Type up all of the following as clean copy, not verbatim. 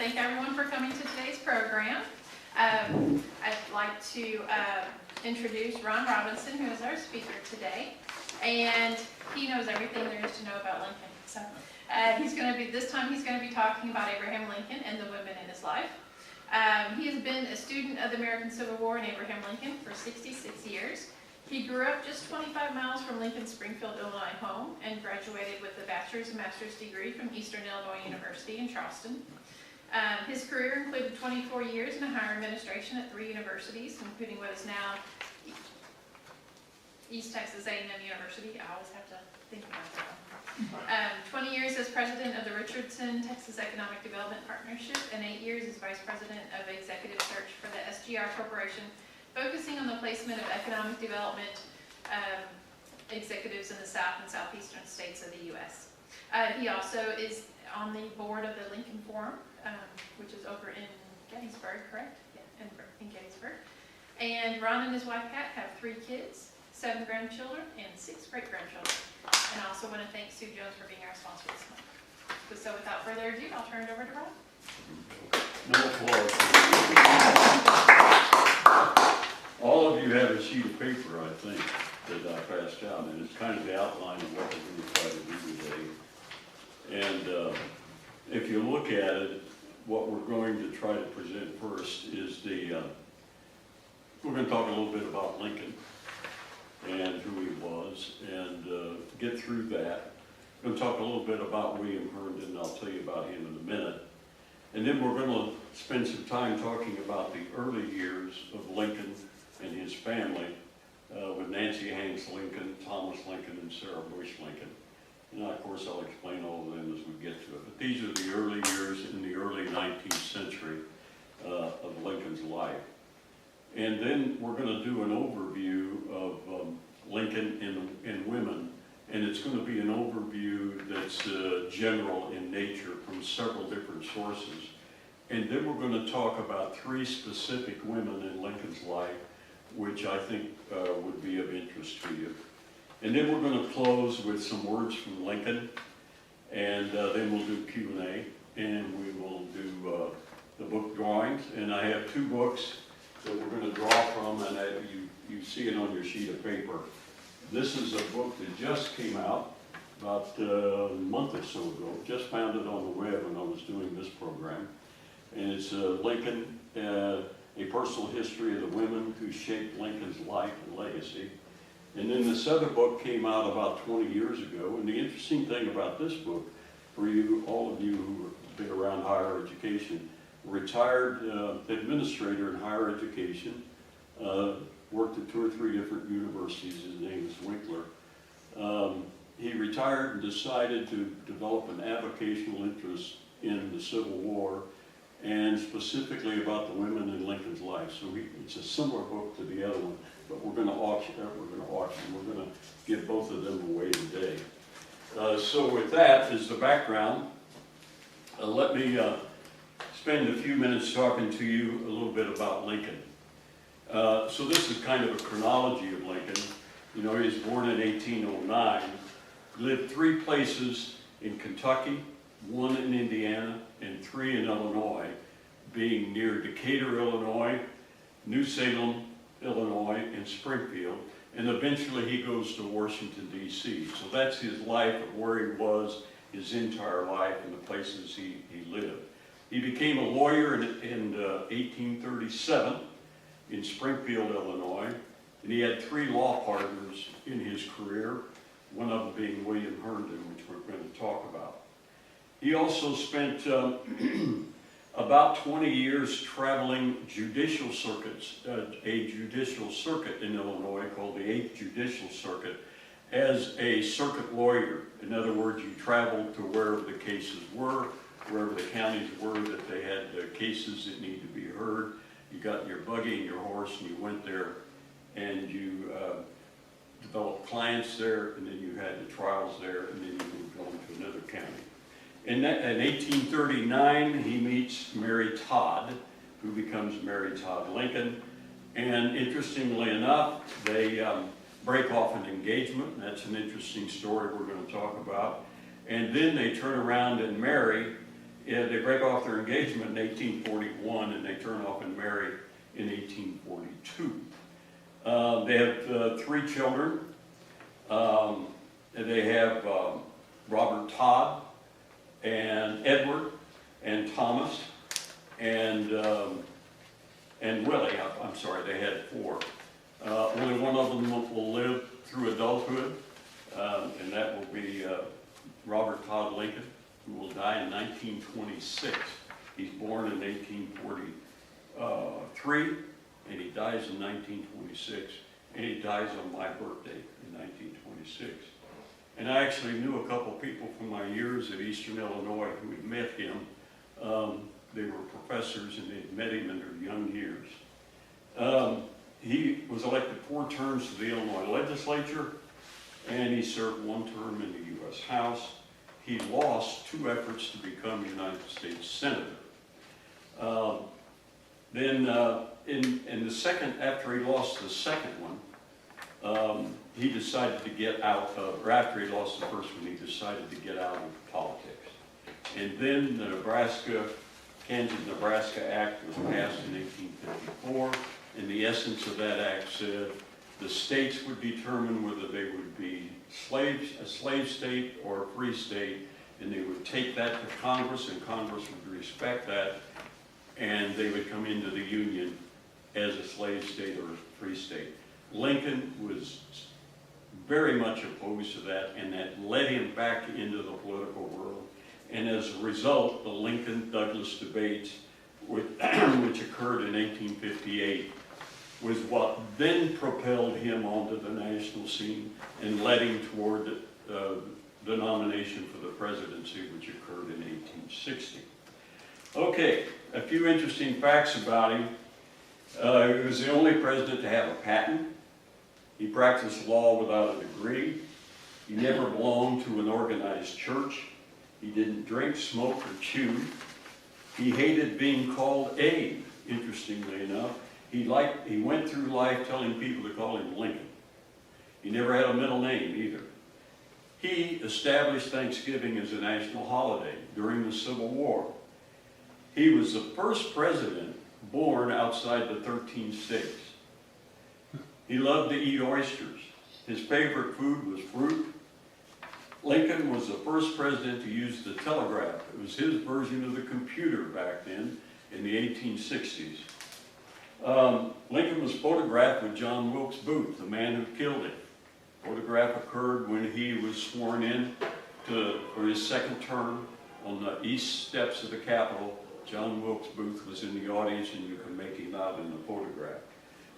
thank everyone for coming to today's program. I'd like to introduce Ron Robinson, who is our speaker today, and he knows everything there is to know about Lincoln. So this time he's going to be talking about Abraham Lincoln and the women in his life. He has been a student of the American Civil War and Abraham Lincoln for 66 years. He grew up just 25 miles from Lincoln's Springfield, Illinois home and graduated with a bachelor's and master's degree from Eastern Illinois University in Charleston. His career included 24 years in higher administration at 3 universities, including what is now East Texas A&M University. I always have to think about that one. 20 years as president of the Richardson Texas Economic Development Partnership and 8 years as vice president of executive search for the SGR Corporation, focusing on the placement of economic development executives in the South and Southeastern states of the U.S. He also is on the board of the Lincoln Forum, which is over in Gettysburg, correct? Yeah, in Gettysburg. And Ron and his wife, Pat, have 3 kids, 7 grandchildren, and 6 great-grandchildren. And I also want to thank Sue Jones for being our sponsor this month. So without further ado, I'll turn it over to Ron. No applause. All of you have a sheet of paper, I think, that I passed out, and it's kind of the outline of what we're going to try to do today. And if you look at it, what we're going to try to present first is we're going to talk a little bit about Lincoln and who he was, and get through that. We're going to talk a little bit about William Herndon, and I'll tell you about him in a minute. And then we're going to spend some time talking about the early years of Lincoln and his family with Nancy Hanks Lincoln, Thomas Lincoln, and Sarah Bush Lincoln. And of course, I'll explain all of them as we get to it. But these are the early years in the early 19th century of Lincoln's life. And then we're going to do an overview of Lincoln and women. And it's going to be an overview that's general in nature from several different sources. And then we're going to talk about 3 specific women in Lincoln's life, which I think would be of interest to you. And then we're going to close with some words from Lincoln, and then we'll do Q&A, and we will do the book drawings. And I have 2 books that we're going to draw from, and you see it on your sheet of paper. This is a book that just came out about a month or so ago. Just found it on the web when I was doing this program. And it's Lincoln, a personal history of the women who shaped Lincoln's life and legacy. And then this other book came out about 20 years ago. And the interesting thing about this book, for you, all of you who have been around higher education, retired administrator in higher education, worked at 2 or 3 different universities. His name is Winkler. He retired and decided to develop an avocational interest in the Civil War and specifically about the women in Lincoln's life. So it's a similar book to the other one, but we're going to auction. We're going to give both of them away today. So with that as the background, let me spend a few minutes talking to you a little bit about Lincoln. So this is kind of a chronology of Lincoln. You know, he was born in 1809, lived 3 places in Kentucky, 1 in Indiana, and 3 in Illinois, being near Decatur, Illinois, New Salem, Illinois, and Springfield. And eventually he goes to Washington, D.C. So that's his life of where he was his entire life and the places he lived. He became a lawyer in 1837 in Springfield, Illinois, and he had 3 law partners in his career, one of them being William Herndon, which we're going to talk about. He also spent about 20 years traveling judicial circuits, a judicial circuit in Illinois called the 8th Judicial Circuit, as a circuit lawyer. In other words, you traveled to wherever the cases were, wherever the counties were that they had cases that need to be heard. You got in your buggy and your horse and you went there and you developed clients there, and then you had the trials there, and then you moved on to another county. In 1839, he meets Mary Todd, who becomes Mary Todd Lincoln. And interestingly enough, they break off an engagement. That's an interesting story we're going to talk about. And then they turn around and marry They break off their engagement in 1841, and they turn off and marry in 1842. They have 3 children. They have Robert Todd and Edward and Thomas and Willie. I'm sorry, they had 4. Only one of them will live through adulthood, and that will be Robert Todd Lincoln, who will die in 1926. He's born in 1843, and he dies in 1926, and he dies on my birthday in 1926. And I actually knew a couple people from my years at Eastern Illinois who had met him. They were professors, and they'd met him in their young years. He was elected 4 terms to the Illinois legislature, and he served 1 term in the U.S. House. He lost 2 efforts to become United States Senator. Then in the second, after he lost the second one, he decided to get out of, or after he lost the first one, he decided to get out of politics. And then the Kansas-Nebraska Act was passed in 1854, and the essence of that act said the states would determine whether they would be a slave state or a free state, and they would take that to Congress, and Congress would respect that, and they would come into the Union as a slave state or a free state. Lincoln was very much opposed to that, and that led him back into the political world. And as a result, the Lincoln-Douglas debates, which occurred in 1858, was what then propelled him onto the national scene and led him toward the nomination for the presidency, which occurred in 1860. Okay, a few interesting facts about him. He was the only president to have a patent. He practiced law without a degree. He never belonged to an organized church. He didn't drink, smoke, or chew. He hated being called Abe, interestingly enough. He went through life telling people to call him Lincoln. He never had a middle name either. He established Thanksgiving as a national holiday during the Civil War. He was the first president born outside the 13 states. He loved to eat oysters. His favorite food was fruit. Lincoln was the first president to use the telegraph. It was his version of the computer back then in the 1860s. Lincoln was photographed with John Wilkes Booth, the man who killed him. The photograph occurred when he was sworn in for his second term on the east steps of the Capitol. John Wilkes Booth was in the audience, and you can make him out in the photograph.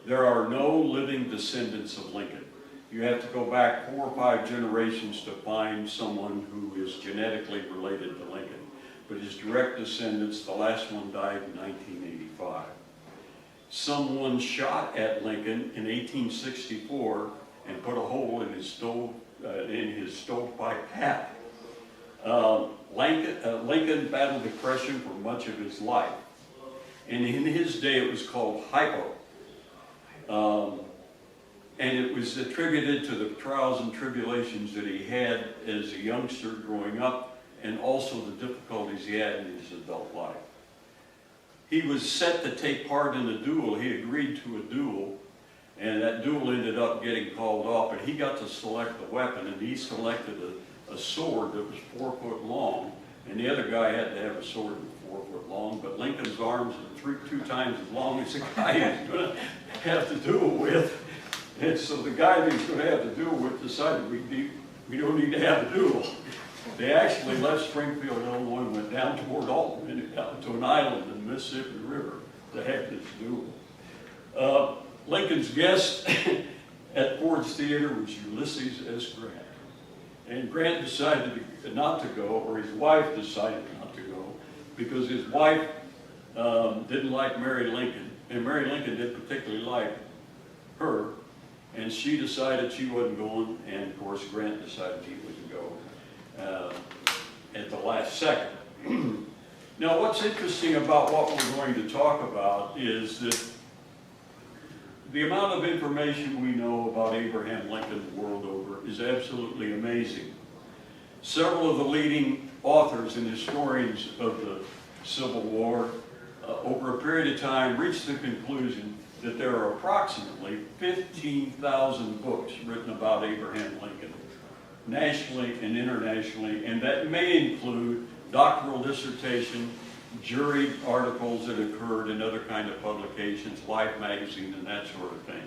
There are no living descendants of Lincoln. You have to go back 4 or 5 generations to find someone who is genetically related to Lincoln. But his direct descendants, the last one died in 1985. Someone shot at Lincoln in 1864 and put a hole in his stovepipe hat. Lincoln battled depression for much of his life. And in his day it was called hypo. And it was attributed to the trials and tribulations that he had as a youngster growing up, and also the difficulties he had in his adult life. He was set to take part in a duel. He agreed to a duel, and that duel ended up getting called off, but he got to select the weapon, and he selected a sword that was 4 foot long, and the other guy had to have a sword that was 4 foot long, but Lincoln's arms were 2 times as long as the guy he was going to have to duel with. And so the guy that he was going to have to duel with decided we don't need to have a duel. They actually left Springfield, Illinois, and went down toward Alton, and out to an island in the Mississippi River to have this duel. Lincoln's guest at Ford's Theater was Ulysses S. Grant. And Grant decided not to go, or his wife decided not to go, because his wife didn't like Mary Lincoln, and Mary Lincoln didn't particularly like her, and she decided she wasn't going, and of course Grant decided he wouldn't go at the last second. Now what's interesting about what we're going to talk about is that the amount of information we know about Abraham Lincoln the world over is absolutely amazing. Several of the leading authors and historians of the Civil War, over a period of time, reached the conclusion that there are approximately 15,000 books written about Abraham Lincoln, nationally and internationally, and that may include doctoral dissertation, juried articles that occurred in other kind of publications, Life magazine and that sort of thing.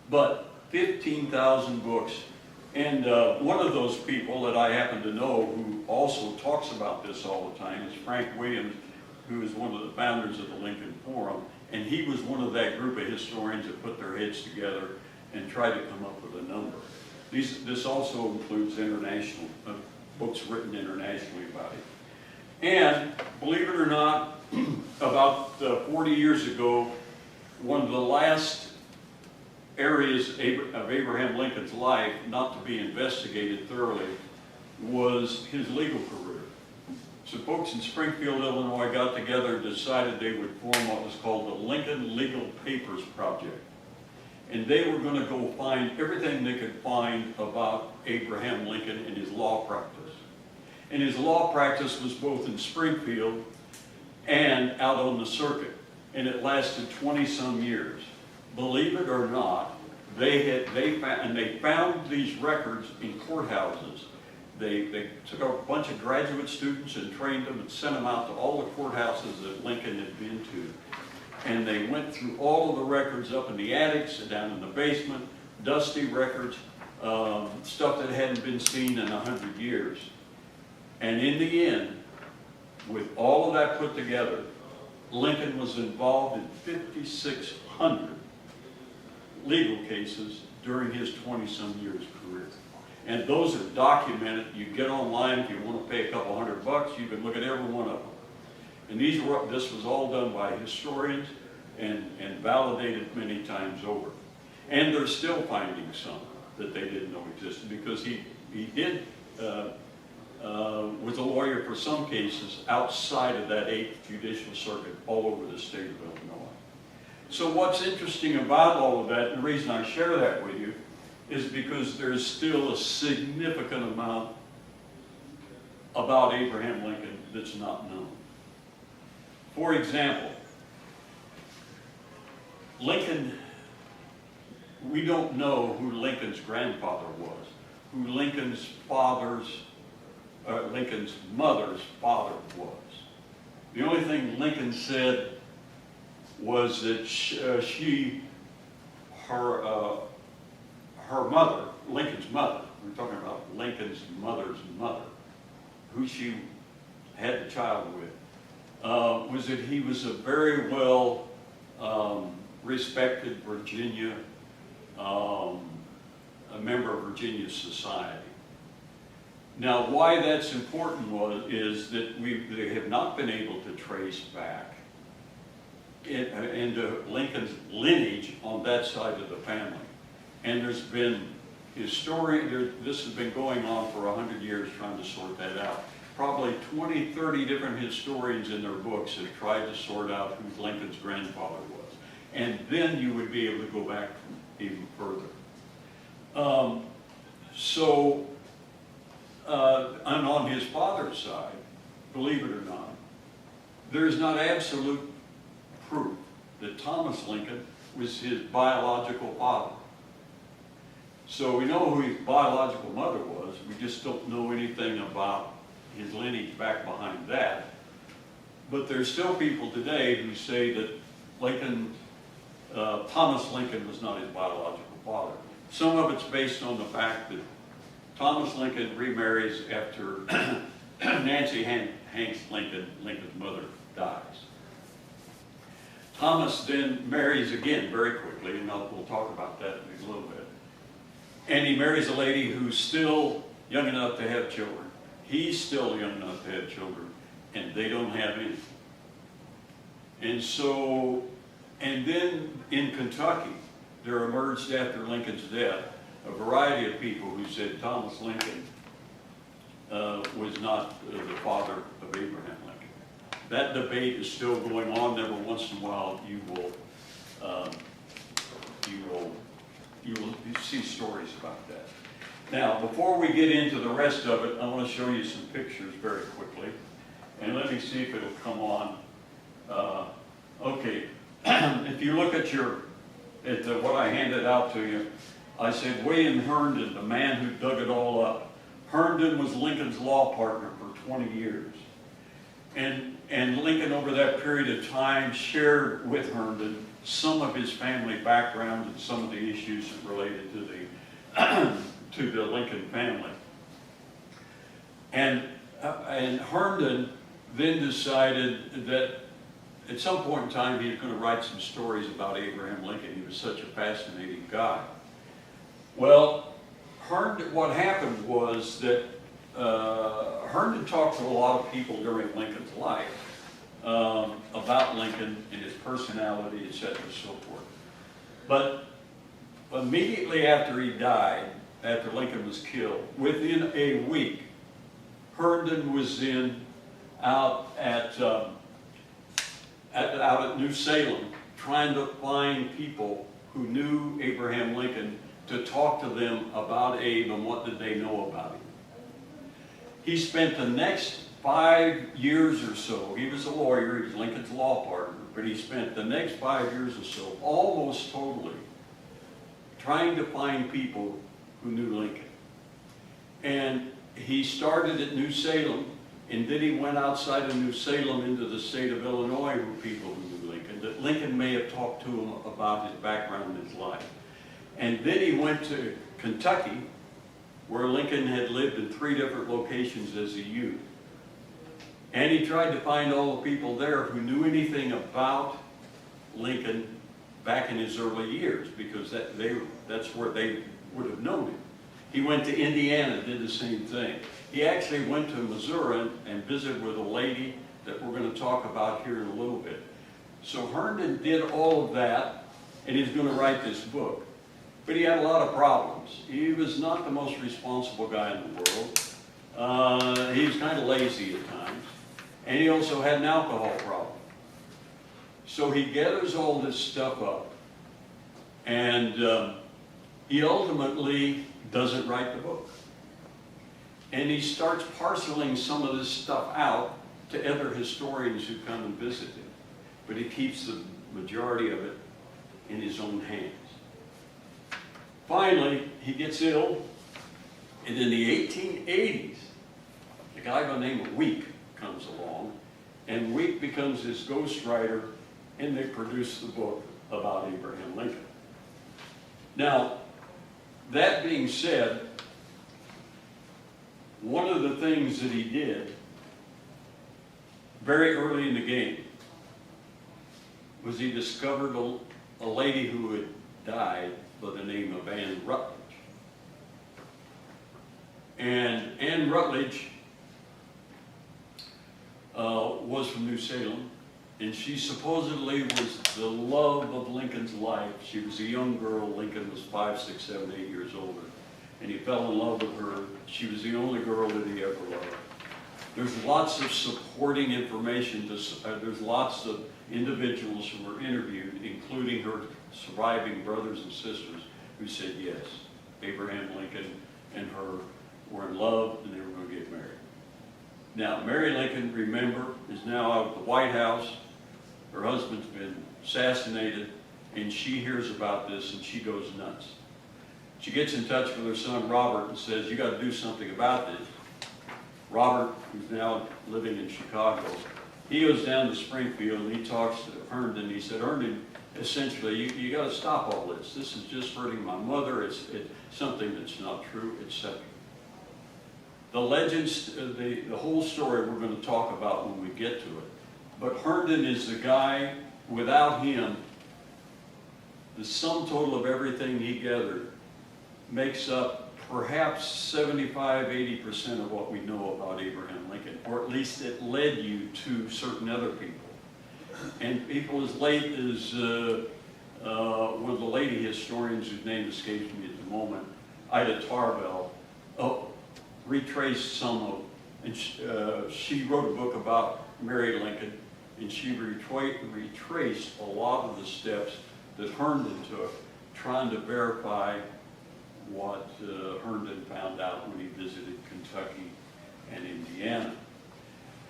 But 15,000 books, and one of those people that I happen to know who also talks about this all the time is Frank Williams, who is one of the founders of the Lincoln Forum, and he was one of that group of historians that put their heads together and tried to come up with a number. This also includes international books written internationally about it. And believe it or not, about 40 years ago, one of the last areas of Abraham Lincoln's life not to be investigated thoroughly was his legal career. So folks in Springfield, Illinois got together and decided they would form what was called the Lincoln Legal Papers Project. And they were going to go find everything they could find about Abraham Lincoln and his law practice. And his law practice was both in Springfield and out on the circuit. And it lasted 20-some years. Believe it or not, they found these records in courthouses. They took a bunch of graduate students and trained them and sent them out to all the courthouses that Lincoln had been to. And they went through all of the records up in the attics and down in the basement, dusty records, stuff that hadn't been seen in 100 years. And in the end, with all of that put together, Lincoln was involved in 5,600 legal cases during his 20-some years career. And those are documented. You get online, if you want to pay a couple $100, you can look at every one of them. And this was all done by historians and validated many times over. And they're still finding some that they didn't know existed, because he was a lawyer for some cases outside of that 8th Judicial Circuit all over the state of Illinois. So what's interesting about all of that, and the reason I share that with you, is because there's still a significant amount about Abraham Lincoln that's not known. For example, Lincoln, we don't know who Lincoln's grandfather was, who Lincoln's mother's father was. The only thing Lincoln said was that her mother, Lincoln's mother, we're talking about Lincoln's mother's mother, who she had the child with, was that he was a very well respected Virginia, a member of Virginia society. Now, why that's important is that they have not been able to trace back into Lincoln's lineage on that side of the family. And there's been this has been going on for 100 years trying to sort that out. Probably 20, 30 different historians in their books have tried to sort out who Lincoln's grandfather was. And then you would be able to go back even further. And on his father's side, believe it or not, there's not absolute proof that Thomas Lincoln was his biological father. So we know who his biological mother was, we just don't know anything about his lineage back behind that. But there's still people today who say that Thomas Lincoln was not his biological father. Some of it's based on the fact that Thomas Lincoln remarries after Nancy Hanks Lincoln, Lincoln's mother, dies. Thomas then marries again very quickly, and we'll talk about that in a little bit. And he marries a lady who's still young enough to have children. He's still young enough to have children, and they don't have any. And then in Kentucky, there emerged after Lincoln's death a variety of people who said Thomas Lincoln was not the father of Abraham Lincoln. That debate is still going on. Every once in a while, you will see stories about that. Now, before we get into the rest of it, I want to show you some pictures very quickly. And let me see if it'll come on. Okay, if you look at what I handed out to you, I said William Herndon, the man who dug it all up. Herndon was Lincoln's law partner for 20 years. And Lincoln, over that period of time, shared with Herndon some of his family background and some of the issues related to the Lincoln family. And Herndon then decided that at some point in time he was going to write some stories about Abraham Lincoln. He was such a fascinating guy. Well, what happened was that Herndon talked to a lot of people during Lincoln's life about Lincoln and his personality, etc., and so forth. But immediately after he died, after Lincoln was killed, within a week, Herndon was out at New Salem trying to find people who knew Abraham Lincoln to talk to them about Abe and what did they know about him. He spent the next 5 years or so, he was a lawyer, he was Lincoln's law partner, but he spent the next 5 years or so almost totally trying to find people who knew Lincoln. And he started at New Salem, and then he went outside of New Salem into the state of Illinois with people who knew Lincoln, that Lincoln may have talked to him about his background and his life. And then he went to Kentucky, where Lincoln had lived in 3 different locations as a youth. And he tried to find all the people there who knew anything about Lincoln back in his early years, because that's where they would have known him. He went to Indiana, did the same thing. He actually went to Missouri and visited with a lady that we're going to talk about here in a little bit. So Herndon did all of that, and he's going to write this book. But he had a lot of problems. He was not the most responsible guy in the world. He was kind of lazy at times. And he also had an alcohol problem. So he gathers all this stuff up, and he ultimately doesn't write the book. And he starts parceling some of this stuff out to other historians who come and visit him. But he keeps the majority of it in his own hands. Finally, he gets ill, and in the 1880s, a guy by the name of Week comes along, and Week becomes his ghostwriter, and they produce the book about Abraham Lincoln. Now, that being said, one of the things that he did very early in the game was he discovered a lady who had died by the name of Anne Rutledge. And Anne Rutledge was from New Salem, and she supposedly was the love of Lincoln's life. She was a young girl. Lincoln was 5, 6, 7, 8 years older, and he fell in love with her. She was the only girl that he ever loved. There's lots of supporting information. There's lots of individuals who were interviewed, including her surviving brothers and sisters, who said yes, Abraham Lincoln and her were in love and they were going to get married. Now, Mary Lincoln, remember, is now out at the White House. Her husband's been assassinated, and she hears about this and she goes nuts. She gets in touch with her son Robert and says, "You got to do something about this." Robert, who's now living in Chicago, he goes down to Springfield and he talks to Herndon. He said, "Herndon, essentially, you got to stop all this. This is just hurting my mother. It's something that's not true, etc." The legends, the whole story we're going to talk about when we get to it. But Herndon is the guy, without him, the sum total of everything he gathered makes up perhaps 75–80% of what we know about Abraham Lincoln, or at least it led you to certain other people. And people as late as one of the lady historians whose name escapes me at the moment, Ida Tarbell, retraced some of, and she wrote a book about Mary Lincoln, and she retraced a lot of the steps that Herndon took, trying to verify what Herndon found out when he visited Kentucky and Indiana.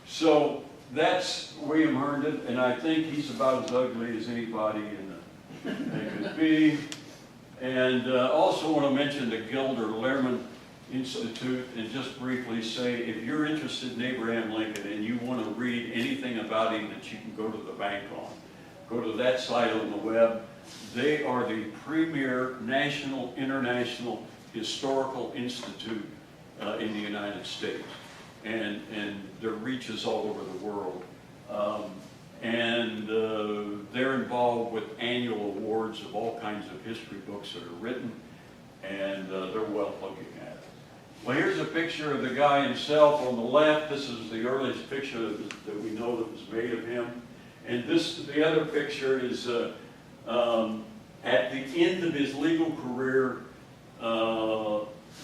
So that's William Herndon, and I think he's about as ugly as anybody could be. And also want to mention the Gilder Lehrman Institute, and just briefly say, if you're interested in Abraham Lincoln and you want to read anything about him that you can go to the bank on, go to that site on the web. They are the premier national, international historical institute in the United States. And their reach is all over the world. They're involved with annual awards of all kinds of history books that are written, and they're well looking at it. Well, here's a picture of the guy himself on the left. This is the earliest picture that we know that was made of him. And the other picture is at the end of his legal career.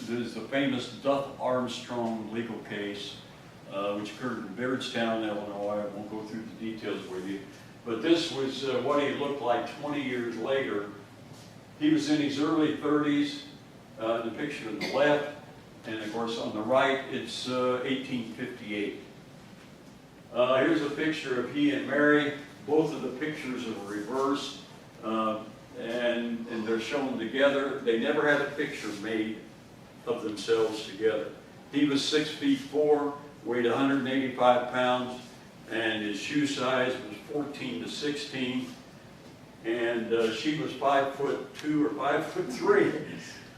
There's the famous Duff Armstrong legal case, which occurred in Bairdstown, Illinois. I won't go through the details with you. But this was what he looked like 20 years later. He was in his early 30s, the picture on the left. And of course on the right, it's 1858. Here's a picture of he and Mary. Both of the pictures are reversed, and they're shown together. They never had a picture made of themselves together. He was 6'4", weighed 185 pounds, and his shoe size was 14 to 16. And she was 5'2" or 5'3".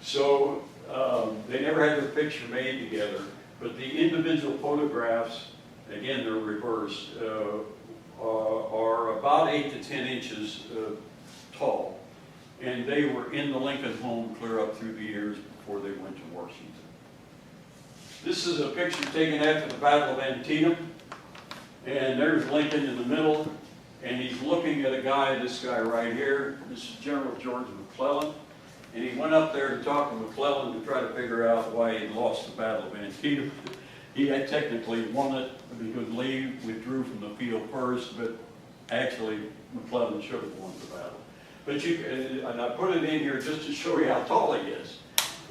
So they never had their picture made together. But the individual photographs, again, they're reversed, are about 8 to 10 inches tall. And they were in the Lincoln home clear up through the years before they went to Washington. This is a picture taken after the Battle of Antietam. And there's Lincoln in the middle. And he's looking at this guy right here. This is General George McClellan. And he went up there to talk to McClellan to try to figure out why he lost the Battle of Antietam. He had technically won it because Lee withdrew from the field first, but actually McClellan should have won the battle. But and I put it in here just to show you how tall he is.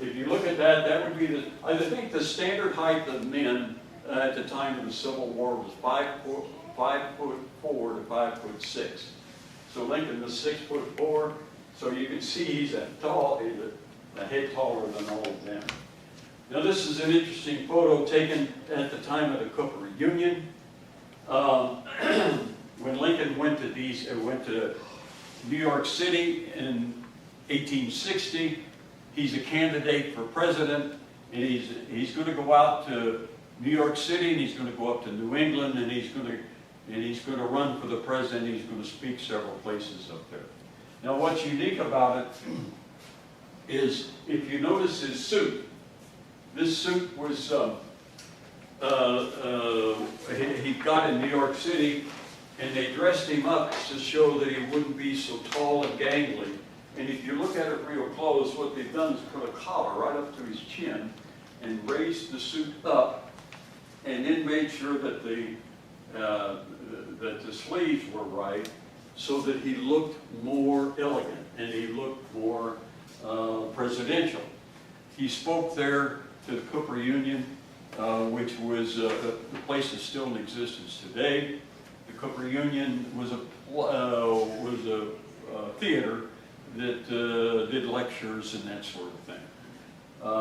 If you look at that, that would be I think the standard height of men at the time of the Civil War was 5'4" to 5'6". So Lincoln was 6'4". So you can see he's a head taller than all of them. Now this is an interesting photo taken at the time of the Cooper Union. When Lincoln went to New York City in 1860, he's a candidate for president, and he's going to go out to New York City, and he's going to go up to New England, and he's going to run for the president. He's going to speak several places up there. Now what's unique about it is, if you notice his suit, this suit was, he got in New York City, and they dressed him up to show that he wouldn't be so tall and gangly. And if you look at it real close, what they've done is put a collar right up to his chin and raised the suit up, and then made sure that the sleeves were right, so that he looked more elegant and he looked more presidential. He spoke there to the Cooper Union, which was a place that's still in existence today. The Cooper Union was a theater that did lectures and that sort of thing.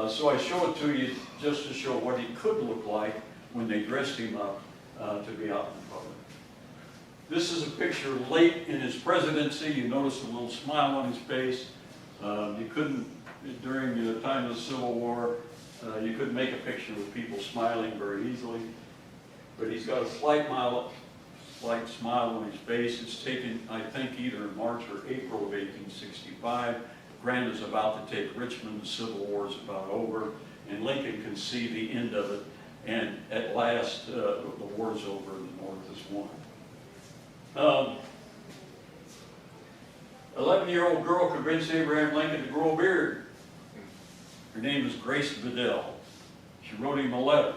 So I show it to you just to show what he could look like when they dressed him up to be out in public. This is a picture late in his presidency. You notice a little smile on his face. You couldn't, during the time of the Civil War, you couldn't make a picture with people smiling very easily. But he's got a slight smile on his face. It's taken, I think, either in March or April of 1865. Grant is about to take Richmond. The Civil War is about over. And Lincoln can see the end of it. And at last, the war's over and the North has won. 11-year-old girl convinced Abraham Lincoln to grow a beard. Her name is Grace Bedell. She wrote him a letter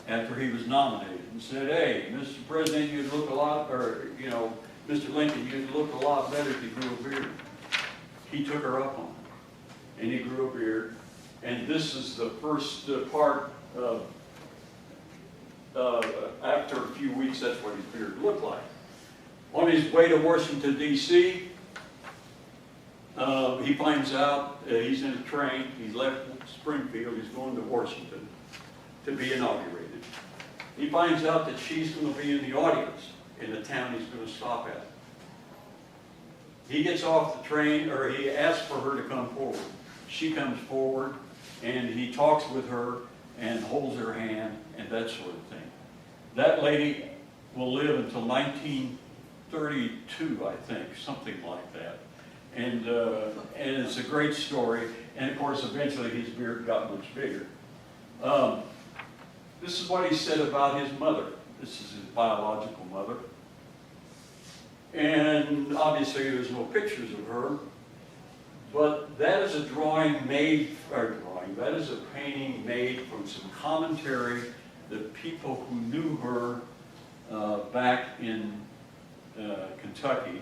after he was nominated and said, "Hey, Mr. President, you'd look a lot, Mr. Lincoln, you'd look a lot better if you grew a beard." He took her up on it. and he grew a beard. And this is the first part of, after a few weeks, that's what his beard looked like. On his way to Washington, D.C., he finds out he's in a train. He's left Springfield. He's going to Washington to be inaugurated. He finds out that she's going to be in the audience in the town he's going to stop at. He gets off the train, or he asks for her to come forward. She comes forward, and he talks with her and holds her hand and that sort of thing. That lady will live until 1932, I think, something like that. And it's a great story. And of course, eventually his beard got much bigger. This is what he said about his mother. This is his biological mother. And obviously there's no pictures of her, but that is a drawing made, that is a painting made from some commentary that people who knew her back in Kentucky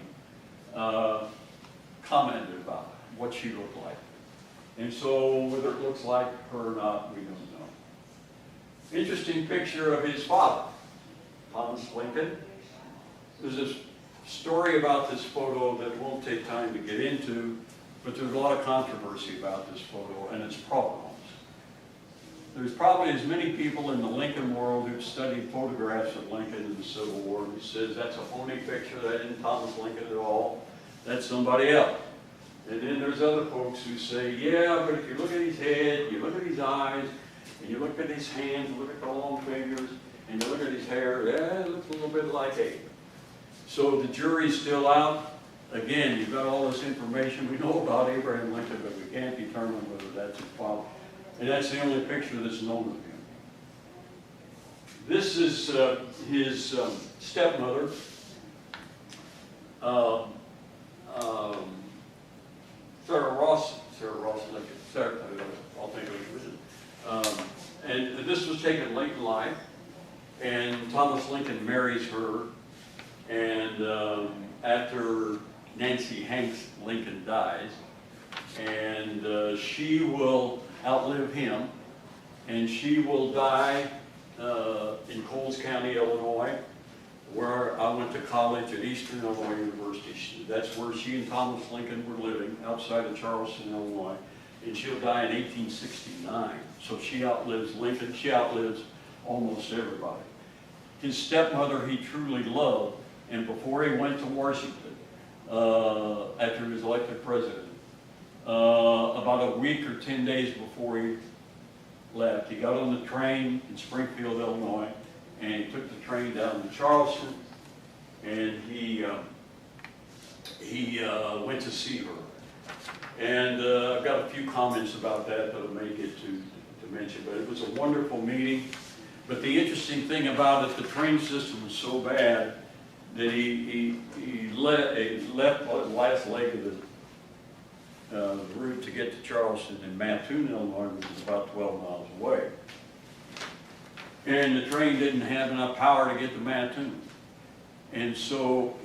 commented about what she looked like. And so whether it looks like her or not, we don't know. Interesting picture of his father, Thomas Lincoln. There's this story about this photo that won't take time to get into, but there's a lot of controversy about this photo and its provenance. There's probably as many people in the Lincoln world who've studied photographs of Lincoln in the Civil War who says that's a phony picture, that isn't Thomas Lincoln at all, that's somebody else. And then there's other folks who say, yeah, but if you look at his head, you look at his eyes, and you look at his hands, look at the long fingers, and you look at his hair, yeah, it looks a little bit like Abe. So the jury's still out. Again, you've got all this information. We know about Abraham Lincoln, but we can't determine whether that's his father. And that's the only picture that's known of him. This is his stepmother, Sarah Ross Lincoln. I'll think of it. And this was taken late in life, and Thomas Lincoln marries her. And after Nancy Hanks Lincoln dies, and she will outlive him, and she will die in Coles County, Illinois, where I went to college at Eastern Illinois University. That's where she and Thomas Lincoln were living, outside of Charleston, Illinois, and she'll die in 1869. So she outlives Lincoln. She outlives almost everybody. His stepmother he truly loved. And before he went to Washington, after he was elected president, about a week or 10 days before he left, he got on the train in Springfield, Illinois, and he took the train down to Charleston, and he went to see her. And I've got a few comments about that that I may get to mention, but it was a wonderful meeting. But the interesting thing about it, the train system was so bad that he left the last leg of the route to get to Charleston in Mattoon, Illinois, which is about 12 miles away. And the train didn't have enough power to get to Mattoon. And so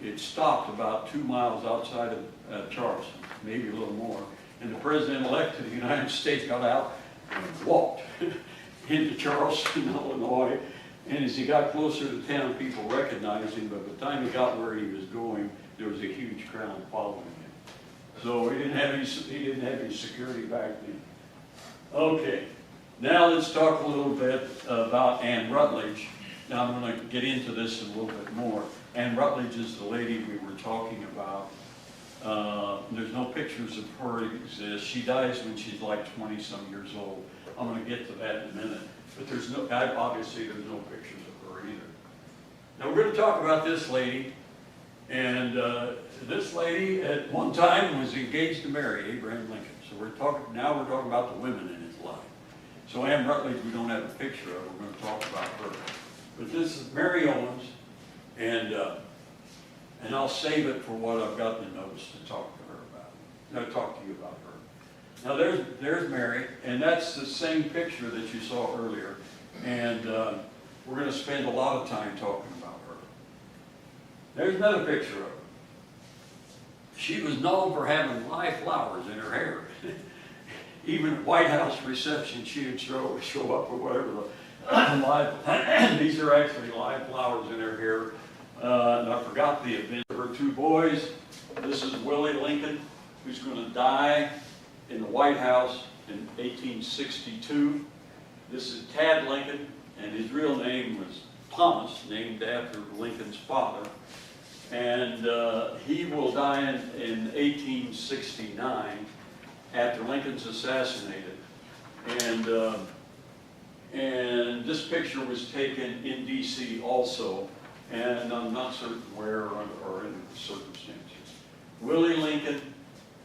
it stopped about 2 miles outside of Charleston, maybe a little more. And the president-elect of the United States got out and walked into Charleston, Illinois. And as he got closer to town, people recognized him, but by the time he got where he was going, there was a huge crowd following him. So he didn't have any security back then. Okay, now let's talk a little bit about Anne Rutledge. Now I'm going to get into this a little bit more. Anne Rutledge is the lady we were talking about. There's no pictures of her exist. She dies when she's like 20-some years old. I'm going to get to that in a minute. But obviously there's no pictures of her either. Now we're going to talk about this lady. And this lady at one time was engaged to marry Abraham Lincoln. So now we're talking about the women in his life. So Anne Rutledge we don't have a picture of. We're going to talk about her. But this is Mary Owens. And I'll save it for what I've got in the notes to talk to her about. No, talk to you about her. Now there's Mary, and that's the same picture that you saw earlier. And we're going to spend a lot of time talking about her. There's another picture of her. She was known for having live flowers in her hair. even at White House reception, she would show up or whatever. Live, these are actually live flowers in her hair. And I forgot the event. Her two boys, this is Willie Lincoln, who's going to die in the White House in 1862. This is Tad Lincoln, and his real name was Thomas, named after Lincoln's father. And he will die in 1869 after Lincoln's assassinated. And this picture was taken in D.C. also, and I'm not certain where or in the circumstances. Willie Lincoln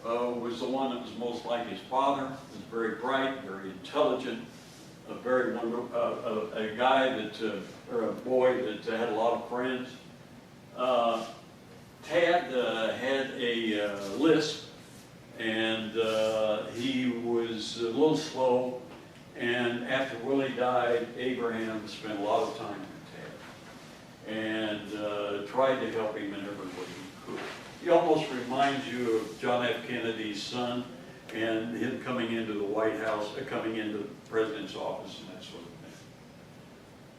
was the one that was most like his father. He was very bright, very intelligent, a very wonderful, a guy that, or a boy that had a lot of friends. Tad had a lisp, and he was a little slow. And after Willie died, Abraham spent a lot of time with Tad and tried to help him in every way he could. He almost reminds you of John F. Kennedy's son and him coming into the White House, coming into the president's office and that sort of thing.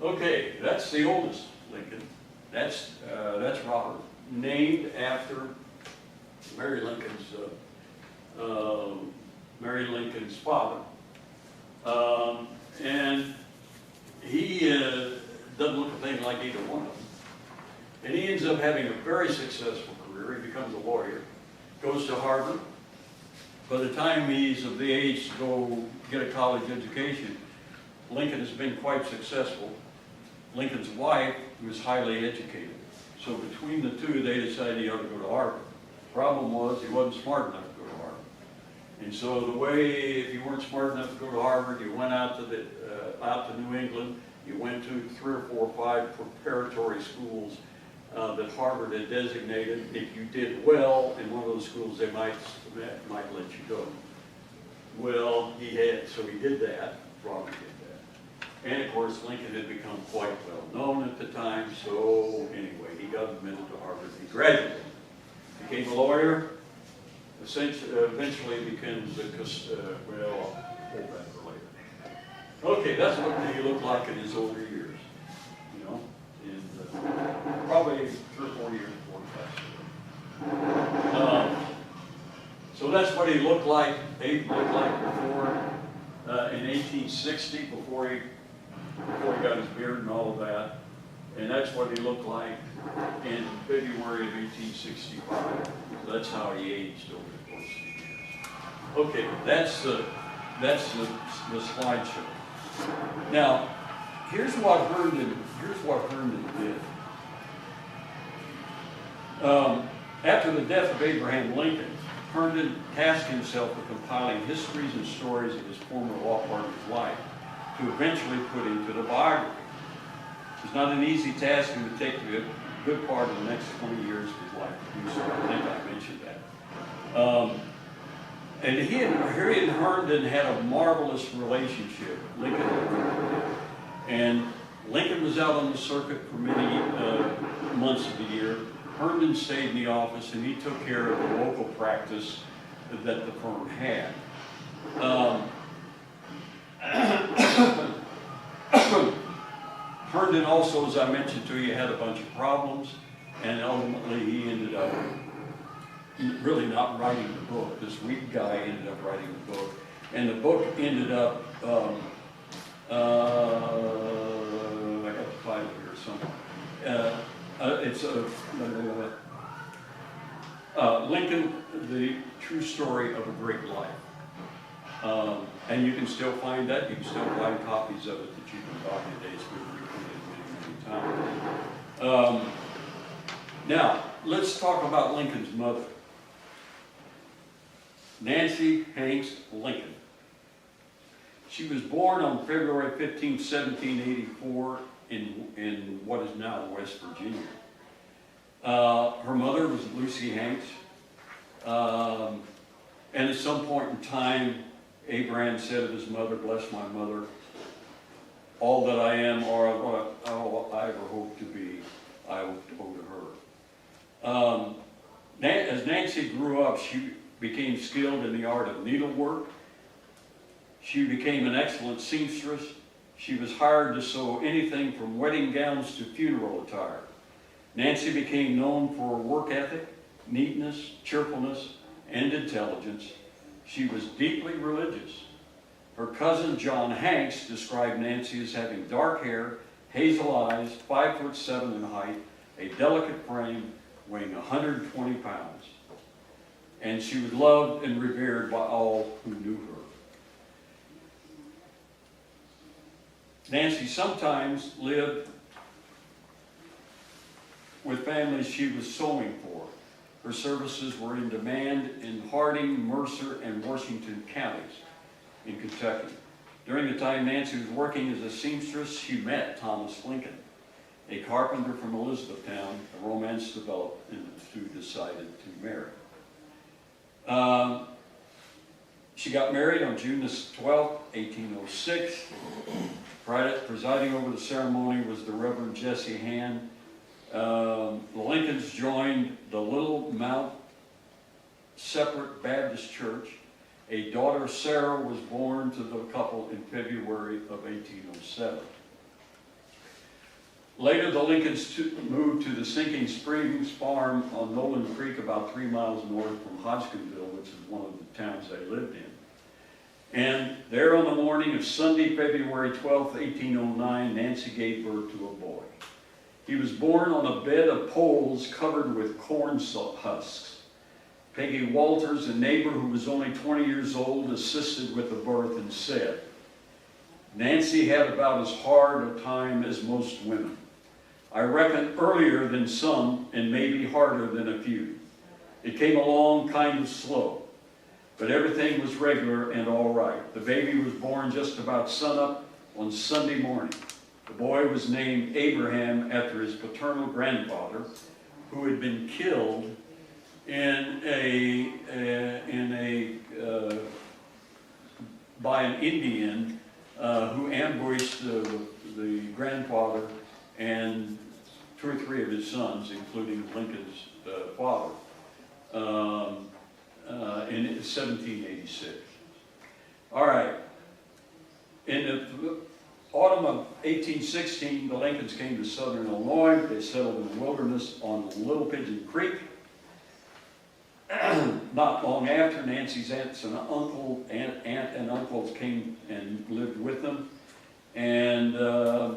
Okay, that's the oldest Lincoln. That's Robert, named after Mary Lincoln's father. And he doesn't look a thing like either one of them. And he ends up having a very successful career. He becomes a lawyer, goes to Harvard. By the time he's of the age to go get a college education, Lincoln has been quite successful. Lincoln's wife was highly educated. So between the two, they decided he ought to go to Harvard. The problem was he wasn't smart enough to go to Harvard. And so the way, if you weren't smart enough to go to Harvard, you went out to New England. You went to 3 or 4 or 5 preparatory schools that Harvard had designated. If you did well in one of those schools, they might let you go. Well, so he did that. Robert did that. And of course, Lincoln had become quite well known at the time. So anyway, he got admitted to Harvard. He graduated, became a lawyer. Eventually becomes a well, I'll hold that for later. Okay, that's what he looked like in his older years. You know, in probably 3 or 4 years before he passed away. So that's what he looked like. Abe looked like before in 1860, before he got his beard and all of that. And that's what he looked like in February of 1865. So that's how he aged over the course of the years. Okay, that's the slideshow. Now, here's what Herndon did. After the death of Abraham Lincoln, Herndon tasked himself with compiling histories and stories of his former law partner's life to eventually put into the biography. It's not an easy task, and it would take a good part of the next 20 years of his life to do so. I think I mentioned that. And he and Herndon had a marvelous relationship, Lincoln and Herndon. And Lincoln was out on the circuit for many months of the year. Herndon stayed in the office, and he took care of the local practice that the firm had. Herndon also, as I mentioned to you, had a bunch of problems, and ultimately he ended up really not writing the book. This weak guy ended up writing the book, and the book ended up, I got the title here somewhere. It's Lincoln, the True Story of a Great Life. And you can still find that. You can still find copies of it that you can buy today. It's been reprinted many, many times. Now, let's talk about Lincoln's mother, Nancy Hanks Lincoln. She was born on February 15, 1784 in what is now West Virginia. Her mother was Lucy Hanks. And at some point in time, Abraham said of his mother, "Bless my mother, all that I am or all I ever hope to be, I owe to her." As Nancy grew up, she became skilled in the art of needlework. She became an excellent seamstress. She was hired to sew anything from wedding gowns to funeral attire. Nancy became known for her work ethic, neatness, cheerfulness, and intelligence. She was deeply religious. Her cousin John Hanks described Nancy as having dark hair, hazel eyes, 5'7" in height, a delicate frame, weighing 120 pounds. And she was loved and revered by all who knew her. Nancy sometimes lived with families she was sewing for. Her services were in demand in Harding, Mercer, and Washington counties in Kentucky. During the time Nancy was working as a seamstress, she met Thomas Lincoln, a carpenter from Elizabethtown. A romance developed and the two decided to marry. She got married on June 12, 1806. Presiding over the ceremony was the Reverend Jesse Hand. The Lincolns joined the Little Mount Separate Baptist Church. A daughter, Sarah, was born to the couple in February of 1807. Later, the Lincolns moved to the Sinking Springs farm on Nolan Creek, about 3 miles north from Hodgsonville, which is one of the towns they lived in. And there on the morning of Sunday, February 12, 1809, Nancy gave birth to a boy. He was born on a bed of poles covered with corn husks. Peggy Walters, a neighbor who was only 20 years old, assisted with the birth and said, "Nancy had about as hard a time as most women. I reckon earlier than some and maybe harder than a few. It came along kind of slow, but everything was regular and all right. The baby was born just about sunup on Sunday morning. The boy was named Abraham after his paternal grandfather, who had been killed by an Indian who ambushed the grandfather and 2 or 3 of his sons, including Lincoln's father, in 1786. All right. In the autumn of 1816, the Lincolns came to southern Illinois. They settled in the wilderness on Little Pigeon Creek. Not long after, Nancy's aunt and uncles came and lived with them and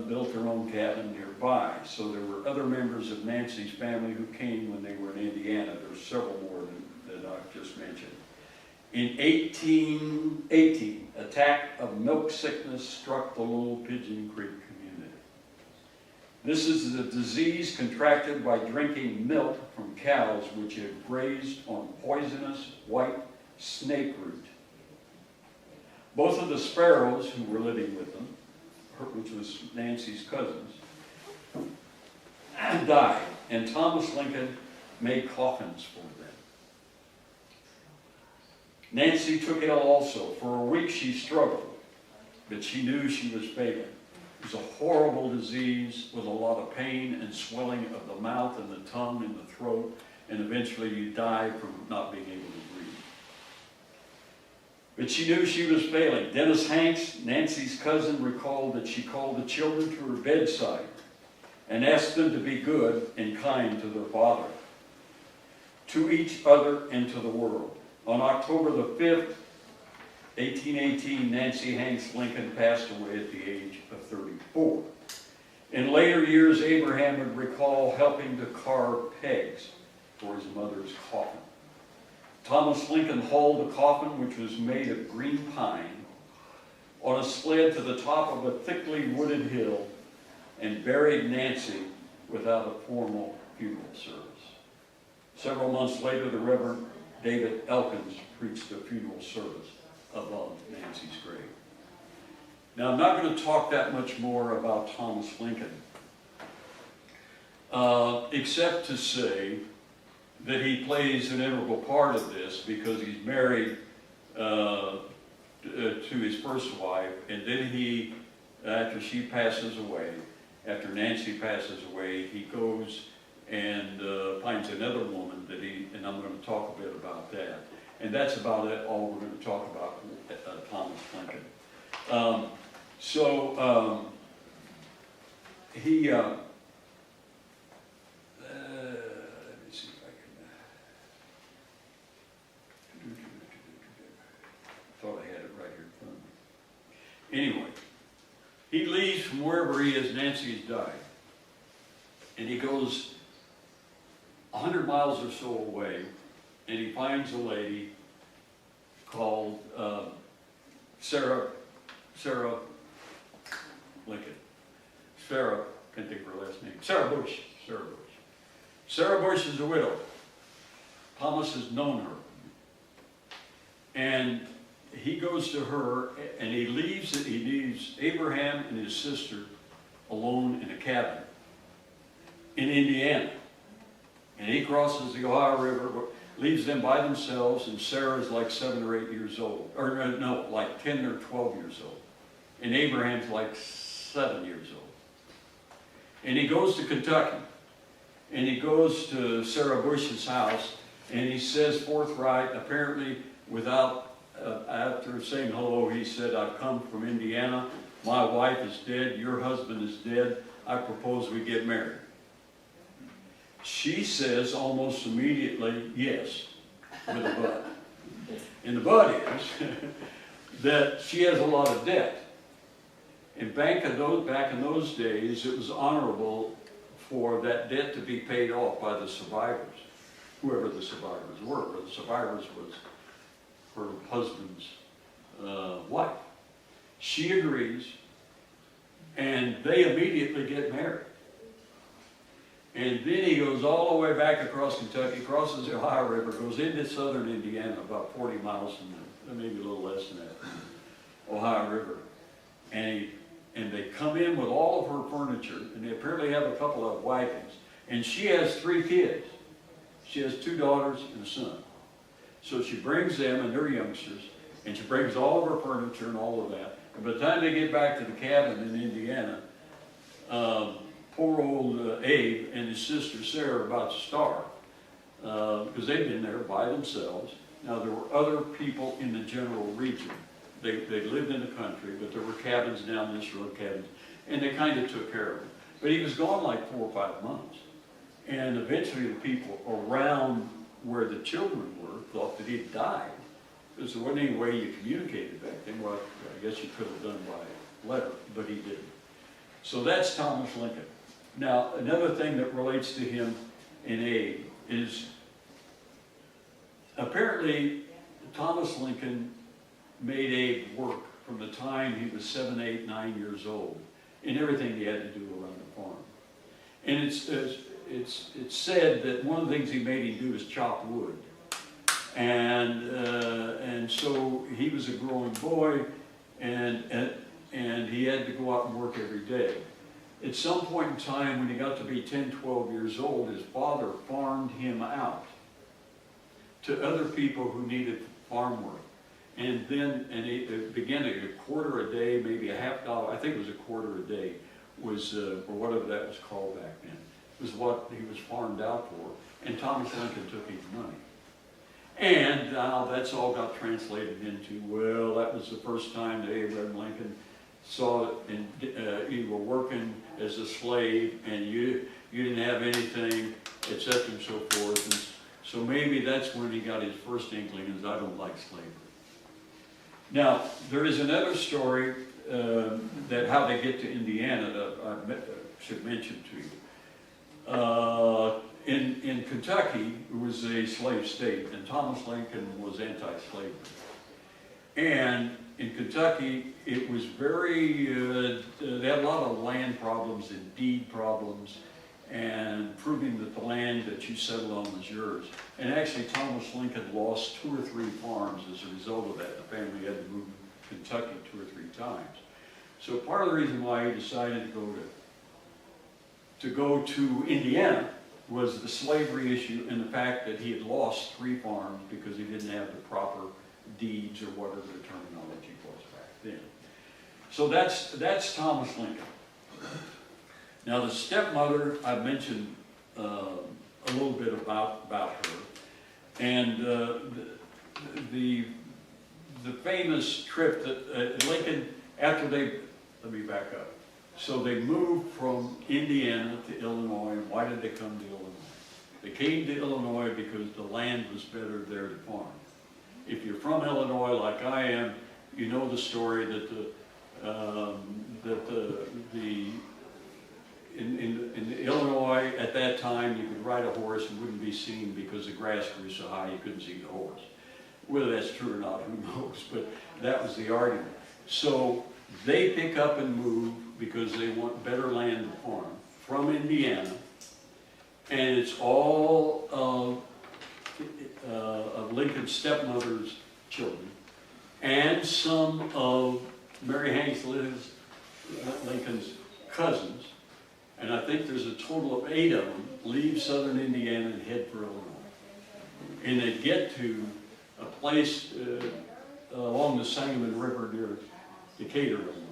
built their own cabin nearby. So there were other members of Nancy's family who came when they were in Indiana. There's several more that I've just mentioned. In 1818, attack of milk sickness struck the Little Pigeon Creek community. This is a disease contracted by drinking milk from cows which had grazed on poisonous white snake root. Both of the sparrows who were living with them, which was Nancy's cousins, died, and Thomas Lincoln made coffins for them. Nancy took ill also. For a week she struggled, but she knew she was failing. It was a horrible disease with a lot of pain and swelling of the mouth and the tongue and the throat, and eventually you die from not being able to breathe. But she knew she was failing. Dennis Hanks, Nancy's cousin, recalled that she called the children to her bedside and asked them to be good and kind to their father, to each other, and to the world. On October the 5th, 1818, Nancy Hanks Lincoln passed away at the age of 34. In later years, Abraham would recall helping to carve pegs for his mother's coffin. Thomas Lincoln hauled the coffin, which was made of green pine, on a sled to the top of a thickly wooded hill and buried Nancy without a formal funeral service. Several months later, the Reverend David Elkins preached a funeral service above Nancy's grave. Now, I'm not going to talk that much more about Thomas Lincoln, except to say that he plays an integral part of this because he's married to his first wife, and then he, after she passes away, after Nancy passes away, he goes and finds another woman that and I'm going to talk a bit about that. And that's about it, all we're going to talk about Thomas Lincoln. He, let me see if I can, thought I had it right here in front of me. Anyway, he leaves from wherever he is, Nancy has died, and he goes 100 miles or so away, and he finds a lady called Sarah Lincoln. Sarah, can't think of her last name. Sarah Bush. Sarah Bush is a widow. Thomas has known her. And he goes to her, and he leaves Abraham and his sister alone in a cabin in Indiana. And he crosses the Ohio River, leaves them by themselves, and Sarah's like 7 or 8 years old. Or no, like 10 or 12 years old. And Abraham's like 7 years old. And he goes to Kentucky. And he goes to Sarah Bush's house, and he says forthright, apparently without, after saying hello, he said, I've come from Indiana. My wife is dead. Your husband is dead. I propose we get married. She says almost immediately, yes, with a but. And the but is that she has a lot of debt. And back in those days, it was honorable for that debt to be paid off by the survivors, whoever the survivors were. But the survivors was her husband's wife. She agrees, and they immediately get married. And then he goes all the way back across Kentucky, crosses the Ohio River, goes into southern Indiana, about 40 miles from maybe a little less than that, from the Ohio River. And they come in with all of her furniture, and they apparently have a couple of wagons. And she has 3 kids. She has 2 daughters and a son. So she brings them, and they're youngsters, and she brings all of her furniture and all of that. And by the time they get back to the cabin in Indiana, poor old Abe and his sister Sarah are about to starve because they've been there by themselves. Now, there were other people in the general region. They lived in the country, but there were cabins down this road, cabins, and they kind of took care of him. But he was gone like 4 or 5 months. And eventually the people around where the children were thought that he'd died, because there wasn't any way you communicated back then. Well, I guess you could have done by letter, but he didn't. So that's Thomas Lincoln. Now, another thing that relates to him and Abe is apparently Thomas Lincoln made Abe work from the time he was 7, 8, 9 years old in everything he had to do around the farm. And it's said that one of the things he made him do is chop wood. And so he was a growing boy, and he had to go out and work every day. At some point in time, when he got to be 10, 12 years old, his father farmed him out to other people who needed farm work. And then, it began at a quarter a day, maybe a $50, I think it was a quarter a day, was, or whatever that was called back then, was what he was farmed out for. And Thomas Lincoln took his money. And now that's all got translated into, well, that was the first time that Abraham Lincoln saw it, and you were working as a slave, and you didn't have anything, etc. and so forth. And so maybe that's when he got his first inkling, is I don't like slavery. Now, there is another story that how they get to Indiana that I should mention to you. In Kentucky, it was a slave state, and Thomas Lincoln was anti-slavery. And in Kentucky, it was very, they had a lot of land problems and deed problems, and proving that the land that you settled on was yours. And actually, Thomas Lincoln lost 2 or 3 farms as a result of that. The family had to move to Kentucky 2 or 3 times. So part of the reason why he decided to go to Indiana was the slavery issue and the fact that he had lost 3 farms because he didn't have the proper deeds or whatever the terminology was back then. So that's Thomas Lincoln. Now the stepmother, I mentioned a little bit about her, and the famous trip that Lincoln, after they, let me back up. So they moved from Indiana to Illinois. Why did they come to Illinois? They came to Illinois because the land was better there to farm. If you're from Illinois like I am, you know the story that in Illinois at that time you could ride a horse and wouldn't be seen because the grass grew so high you couldn't see the horse. Whether that's true or not, who knows? But that was the argument. So they pick up and move because they want better land to farm from Indiana, and it's all of Lincoln's stepmother's children, and some of Mary Hanks Lincoln's cousins, and I think there's a total of 8 of them, leave southern Indiana and head for Illinois. And they get to a place along the Sangamon River near Decatur, Illinois.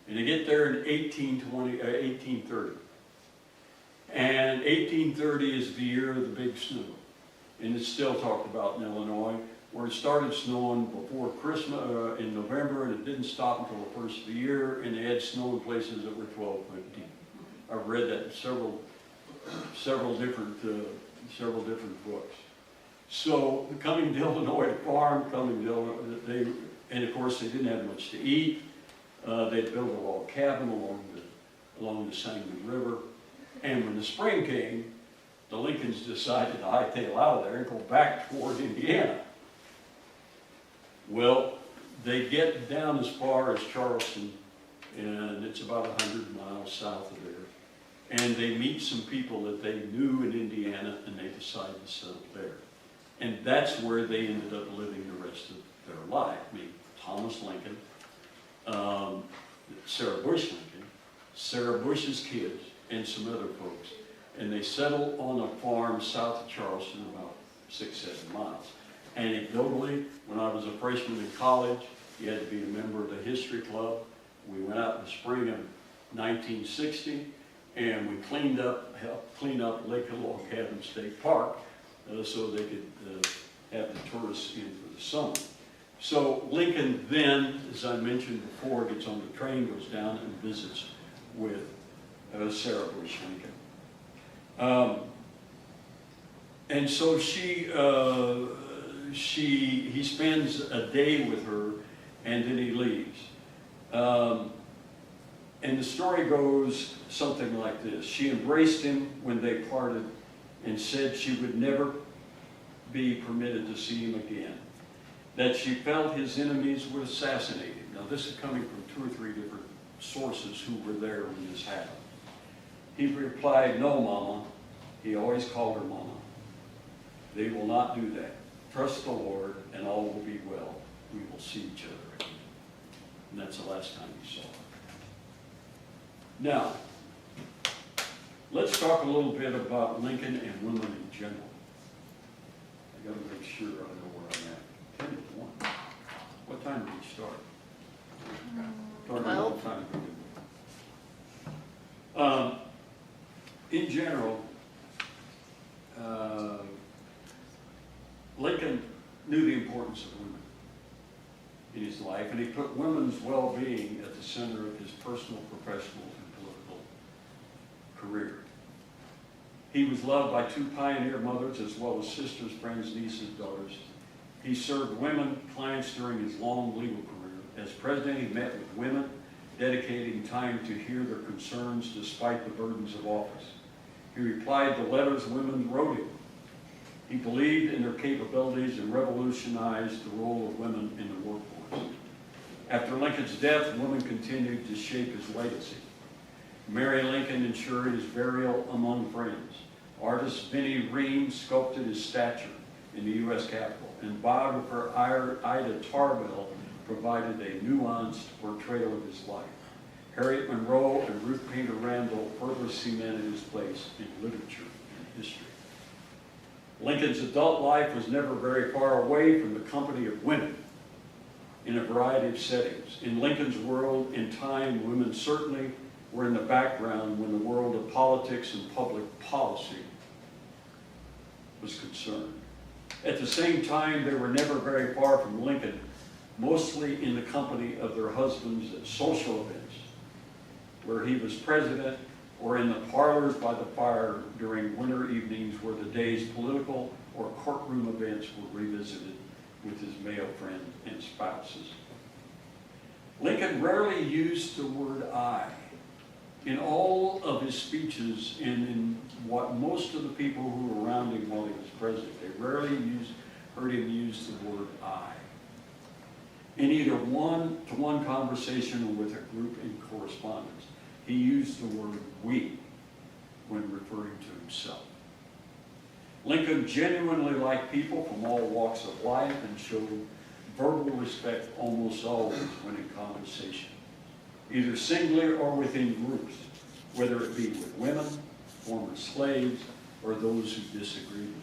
And they get there in 1830. And 1830 is the year of the big snow. And it's still talked about in Illinois, where it started snowing before Christmas in November, and it didn't stop until the first of the year, and they had snow in places that were 12 foot deep. I've read that in several different books. So coming to Illinois to farm, coming to Illinois, and of course they didn't have much to eat. They'd built a log cabin along the Sangamon River, and when the spring came, the Lincolns decided to hightail out of there and go back toward Indiana. Well, they get down as far as Charleston, and it's about 100 miles south of there. And they meet some people that they knew in Indiana, and they decide to settle there. And that's where they ended up living the rest of their life. I mean, Thomas Lincoln, Sarah Bush Lincoln, Sarah Bush's kids, and some other folks. And they settled on a farm south of Charleston, about 6-7 miles. Anecdotally, when I was a freshman in college, you had to be a member of the history club. We went out in the spring of 1960, and we helped clean up Lake Log Cabin State Park so they could have the tourists in for the summer. So Lincoln then, as I mentioned before, gets on the train, goes down and visits with Sarah Bush Lincoln. And so he spends a day with her, and then he leaves. And the story goes something like this. She embraced him when they parted and said she would never be permitted to see him again, that she felt his enemies would assassinate him. Now this is coming from 2 or 3 different sources who were there when this happened. He replied, "No, Mama." He always called her Mama. "They will not do that. Trust the Lord and all will be well. We will see each other again." And that's the last time he saw her. Now, let's talk a little bit about Lincoln and women in general. I got to make sure I know where I'm at. 10 to 1. What time did we start? 12. In general, Lincoln knew the importance of women in his life, and he put women's well-being at the center of his personal, professional, and political career. He was loved by 2 pioneer mothers, as well as sisters, friends, nieces, daughters. He served women clients during his long legal career. As president, he met with women, dedicating time to hear their concerns despite the burdens of office. He replied to letters women wrote him. He believed in their capabilities and revolutionized the role of women in the workforce. After Lincoln's death, women continued to shape his legacy. Mary Lincoln ensured his burial among friends. Artist Vinnie Ream sculpted his statue in the U.S. Capitol, and biographer Ida Tarbell provided a nuanced portrayal of his life. Harriet Monroe and Ruth Bader Randall further cemented his place in literature and history. Lincoln's adult life was never very far away from the company of women in a variety of settings. In Lincoln's world and time, women certainly were in the background when the world of politics and public policy was concerned. At the same time, they were never very far from Lincoln, mostly in the company of their husbands at social events, where he was president, or in the parlors by the fire during winter evenings where the day's political or courtroom events were revisited with his male friends and spouses. Lincoln rarely used the word I. In all of his speeches and in what most of the people who were around him while he was president, they rarely heard him use the word I. In either one-to-one conversation or with a group in correspondence, he used the word we when referring to himself. Lincoln genuinely liked people from all walks of life and showed verbal respect almost always when in conversation, either singly or within groups, whether it be with women, former slaves, or those who disagreed with him.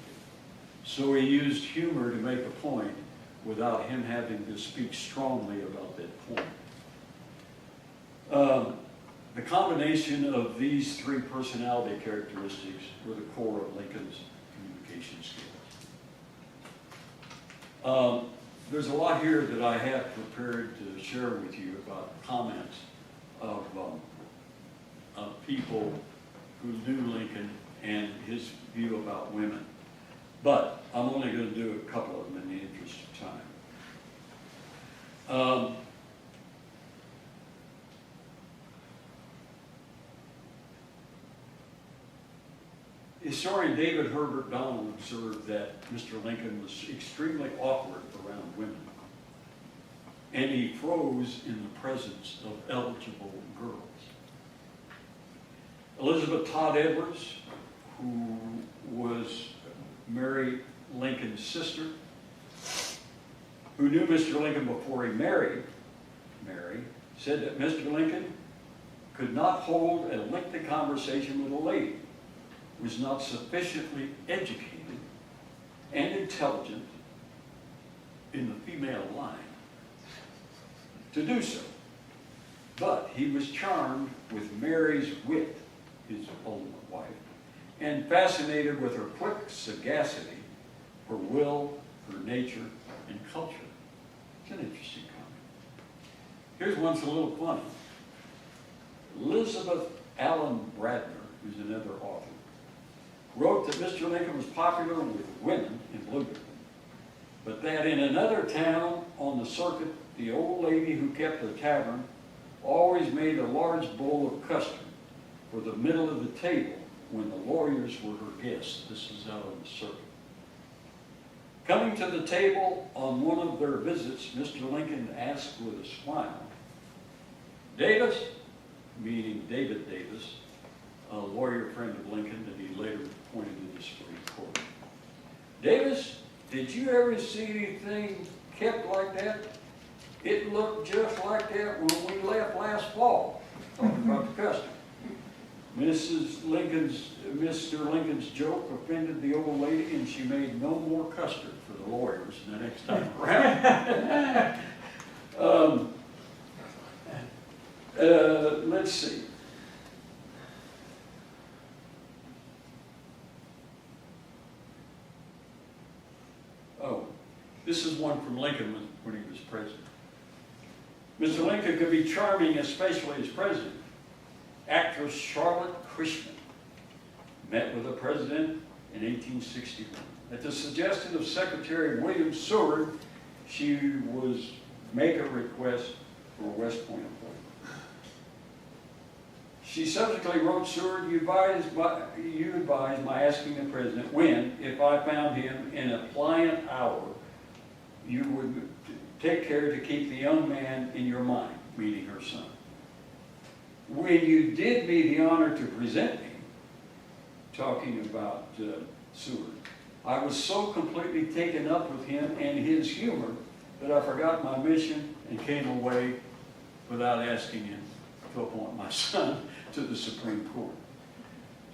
So he used humor to make a point without him having to speak strongly about that point. The combination of these three personality characteristics were the core of Lincoln's communication skills. There's a lot here that I have prepared to share with you about comments of people who knew Lincoln and his view about women. But I'm only going to do a couple of them in the interest of time. Historian David Herbert Donald observed that Mr. Lincoln was extremely awkward around women, and he froze in the presence of eligible girls. Elizabeth Todd Edwards, who was Mary Lincoln's sister, who knew Mr. Lincoln before he married Mary, said that Mr. Lincoln could not hold a lengthy conversation with a lady, was not sufficiently educated and intelligent in the female line to do so. But he was charmed with Mary's wit, his ultimate wife, and fascinated with her quick sagacity, her will, her nature, and culture. It's an interesting comment. Here's one that's a little funny. Elizabeth Allen Bradner, who's another author, wrote that Mr. Lincoln was popular with women in Bloomington, but that in another town on the circuit, the old lady who kept the tavern always made a large bowl of custard for the middle of the table when the lawyers were her guests. This is out on the circuit. Coming to the table on one of their visits, Mr. Lincoln asked with a smile, "Davis," meaning David Davis, a lawyer friend of Lincoln that he later appointed to the Supreme Court. "Davis, did you ever see anything kept like that? It looked just like that when we left last fall." Talking about the custard. Mr. Lincoln's joke offended the old lady, and she made no more custard for the lawyers the next time around. Let's see. Oh, this is one from Lincoln when he was president. Mr. Lincoln could be charming, especially as president. Actress Charlotte Cushman met with the president in 1861. At the suggestion of Secretary William Seward, she was make a request for a West Point appointment. She subsequently wrote Seward, "You advise my asking the president when, if I found him in a pliant hour, you would take care to keep the young man in your mind," meaning her son. "When you did me the honor to present me," talking about Seward, "I was so completely taken up with him and his humor that I forgot my mission and came away without asking him to appoint my son to the Supreme Court."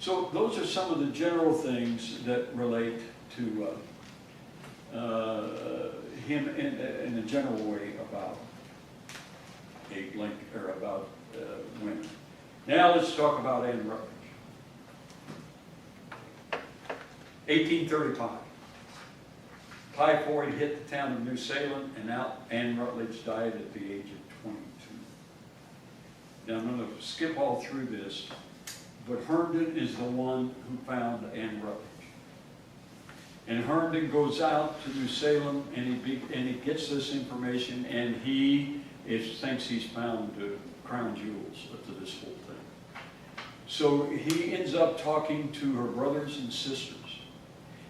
So those are some of the general things that relate to him in a general way about women. Now let's talk about Anne Rutledge. 1835. Typhoid hit the town of New Salem, and Anne Rutledge died at the age of 22. Now, I'm going to skip all through this, but Herndon is the one who found Anne Rutledge. And Herndon goes out to New Salem, and he gets this information, and he thinks he's found crown jewels to this whole thing. So he ends up talking to her brothers and sisters.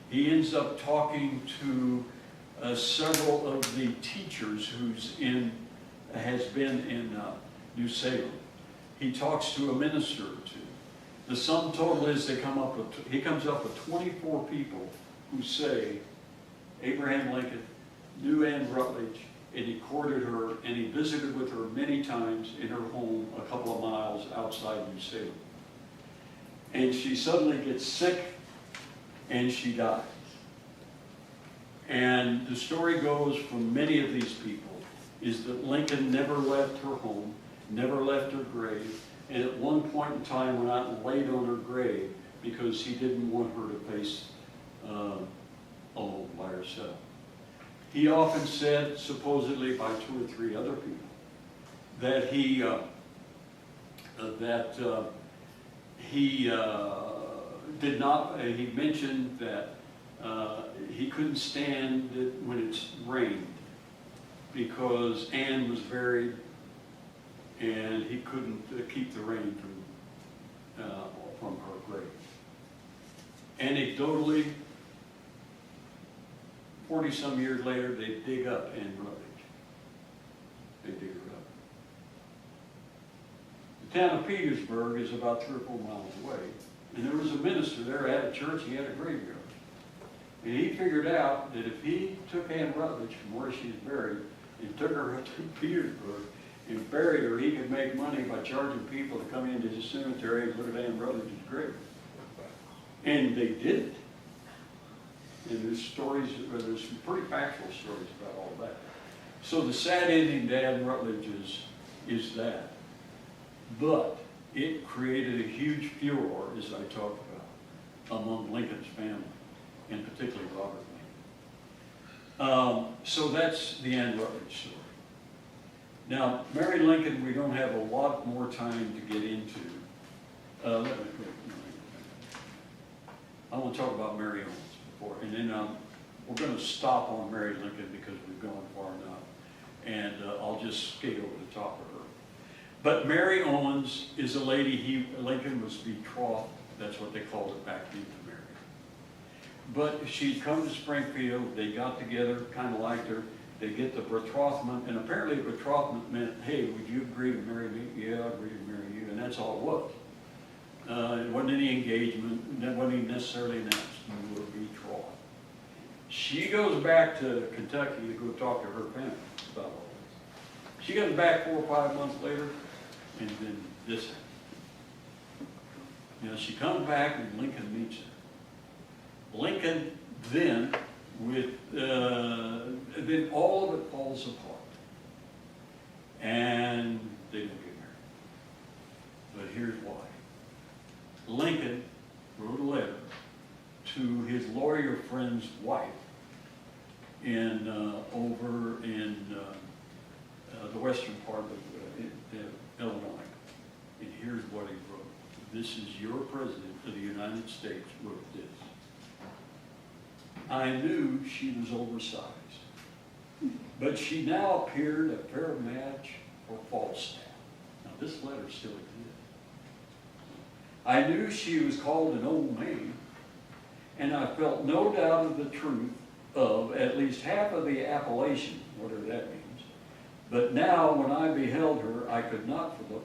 He ends up talking to several of the teachers has been in New Salem. He talks to a minister or two. The sum total is he comes up with 24 people who say Abraham Lincoln knew Anne Rutledge, and he courted her, and he visited with her many times in her home a couple of miles outside New Salem. And she suddenly gets sick, and she dies. And the story goes from many of these people is that Lincoln never left her home, never left her grave, and at one point in time went out and laid on her grave because he didn't want her to face alone by herself. He often said, supposedly by 2 or 3 other people, that he did not. He mentioned that he couldn't stand it when it's rained because Anne was buried, and he couldn't keep the rain from her grave. Anecdotally, 40-some years later, they dig up Anne Rutledge. They dig her up. The town of Petersburg is about 3 or 4 miles away, and there was a minister there at a church. He had a graveyard. And he figured out that if he took Anne Rutledge from where she's buried and took her to Petersburg and buried her, he could make money by charging people to come into his cemetery and look at Anne Rutledge's grave. And they did it. And there's some pretty factual stories about all that. So the sad ending to Anne Rutledge is that. But it created a huge furor, as I talked about, among Lincoln's family, and particularly Robert Lincoln. So that's the Anne Rutledge story. Now, Mary Lincoln, we don't have a lot more time to get into. I want to talk about Mary Owens before, and then we're going to stop on Mary Lincoln because we've gone far enough, and I'll just skate over the top of her. But Mary Owens is a lady Lincoln was betrothed. That's what they called it back then, to marry. But she'd come to Springfield. They got together, kind of liked her. They get the betrothment, and apparently betrothment meant, hey, would you agree to marry me? Yeah, I agree to marry you, and that's all it was. It wasn't any engagement. That wasn't even necessarily announced. You were betrothed. She goes back to Kentucky to go talk to her family about all this. She comes back 4 or 5 months later, and then this happened. You know, she comes back, and Lincoln meets her. Lincoln then, then all of it falls apart, and they don't get married. But here's why. Lincoln wrote a letter to his lawyer friend's wife over in the western part of Illinois. And here's what he wrote. This is your president of the United States wrote this. I knew she was oversized, but she now appeared a fair match for Falstaff. Now this letter still exists. I knew she was called an old maid, and I felt no doubt of the truth of at least half of the appellation, whatever that means. But now, when I beheld her, I could not for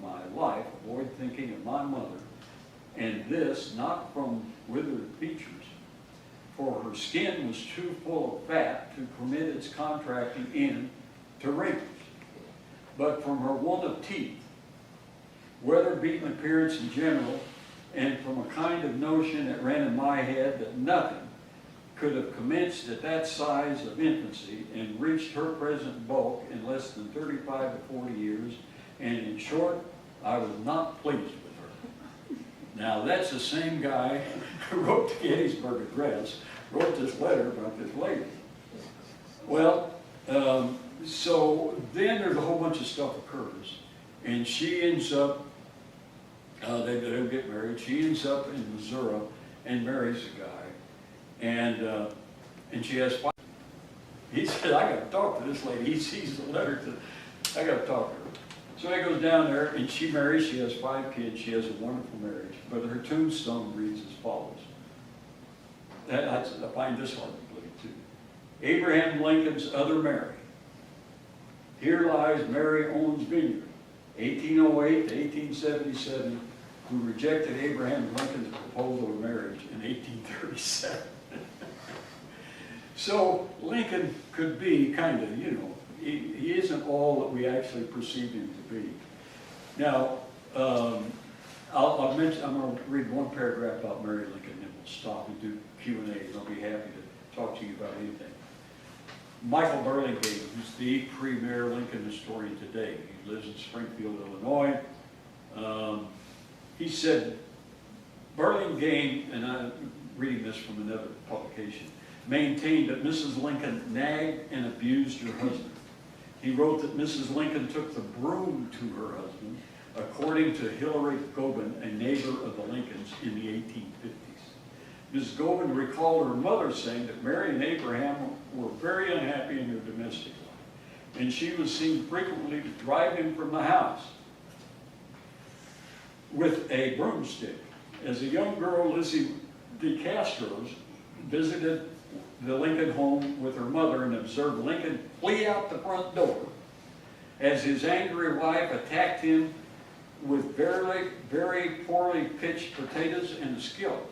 my life avoid thinking of my mother, and this not from withered features, for her skin was too full of fat to permit its contracting into wrinkles, but from her want of teeth, weather-beaten appearance in general, and from a kind of notion that ran in my head that nothing could have commenced at that size of infancy and reached her present bulk in less than 35 to 40 years, and in short, I was not pleased with her. Now, that's the same guy who wrote the Gettysburg Address, wrote this letter about this lady. Well, so then there's a whole bunch of stuff occurs, and she ends up, they don't get married, she ends up in Missouri and marries a guy, and she has 5. He said, I gotta talk to this lady. He sees the letter I gotta talk to her. So he goes down there, and she marries, she has 5 kids, she has a wonderful marriage, but her tombstone reads as follows. I find this hard to believe too. Abraham Lincoln's other Mary. Here lies Mary Owens Vineyard, 1808 to 1877, who rejected Abraham Lincoln's proposal of marriage in 1837. So Lincoln could be kind of, he isn't all that we actually perceive him to be. Now, I'll mention, I'm going to read one paragraph about Mary Lincoln, and we'll stop and do Q&As. I'll be happy to talk to you about anything. Michael Burlingame, who's the premier Lincoln historian today, he lives in Springfield, Illinois. He said, Burlingame, and I'm reading this from another publication, maintained that Mrs. Lincoln nagged and abused her husband. He wrote that Mrs. Lincoln took the broom to her husband, according to Hilary Gobin, a neighbor of the Lincolns in the 1850s. Mrs. Gobin recalled her mother saying that Mary and Abraham were very unhappy in their domestic life, and she was seen frequently to drive him from the house with a broomstick. As a young girl, Lizzie DeCastros visited the Lincoln home with her mother and observed Lincoln flee out the front door as his angry wife attacked him with very poorly pitched potatoes and a skillet.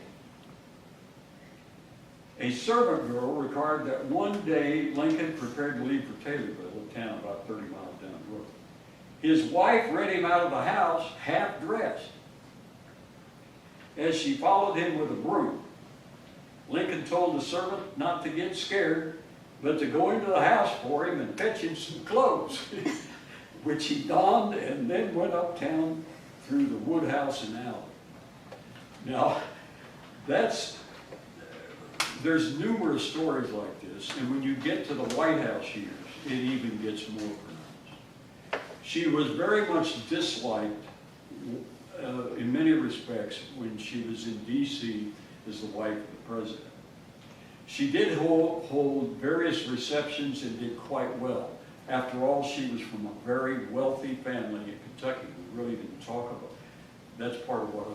A servant girl recorded that one day Lincoln prepared to leave for Taylorville, a town about 30 miles down the road. His wife read him out of the house half dressed as she followed him with a broom. Lincoln told the servant not to get scared, but to go into the house for him and fetch him some clothes, which he donned and then went uptown through the woodhouse and alley. Now, there's numerous stories like this, and when you get to the White House years, it even gets more pronounced. She was very much disliked in many respects when she was in D.C. as the wife of the president. She did hold various receptions and did quite well. After all, she was from a very wealthy family in Kentucky. We really didn't talk about it. That's part of what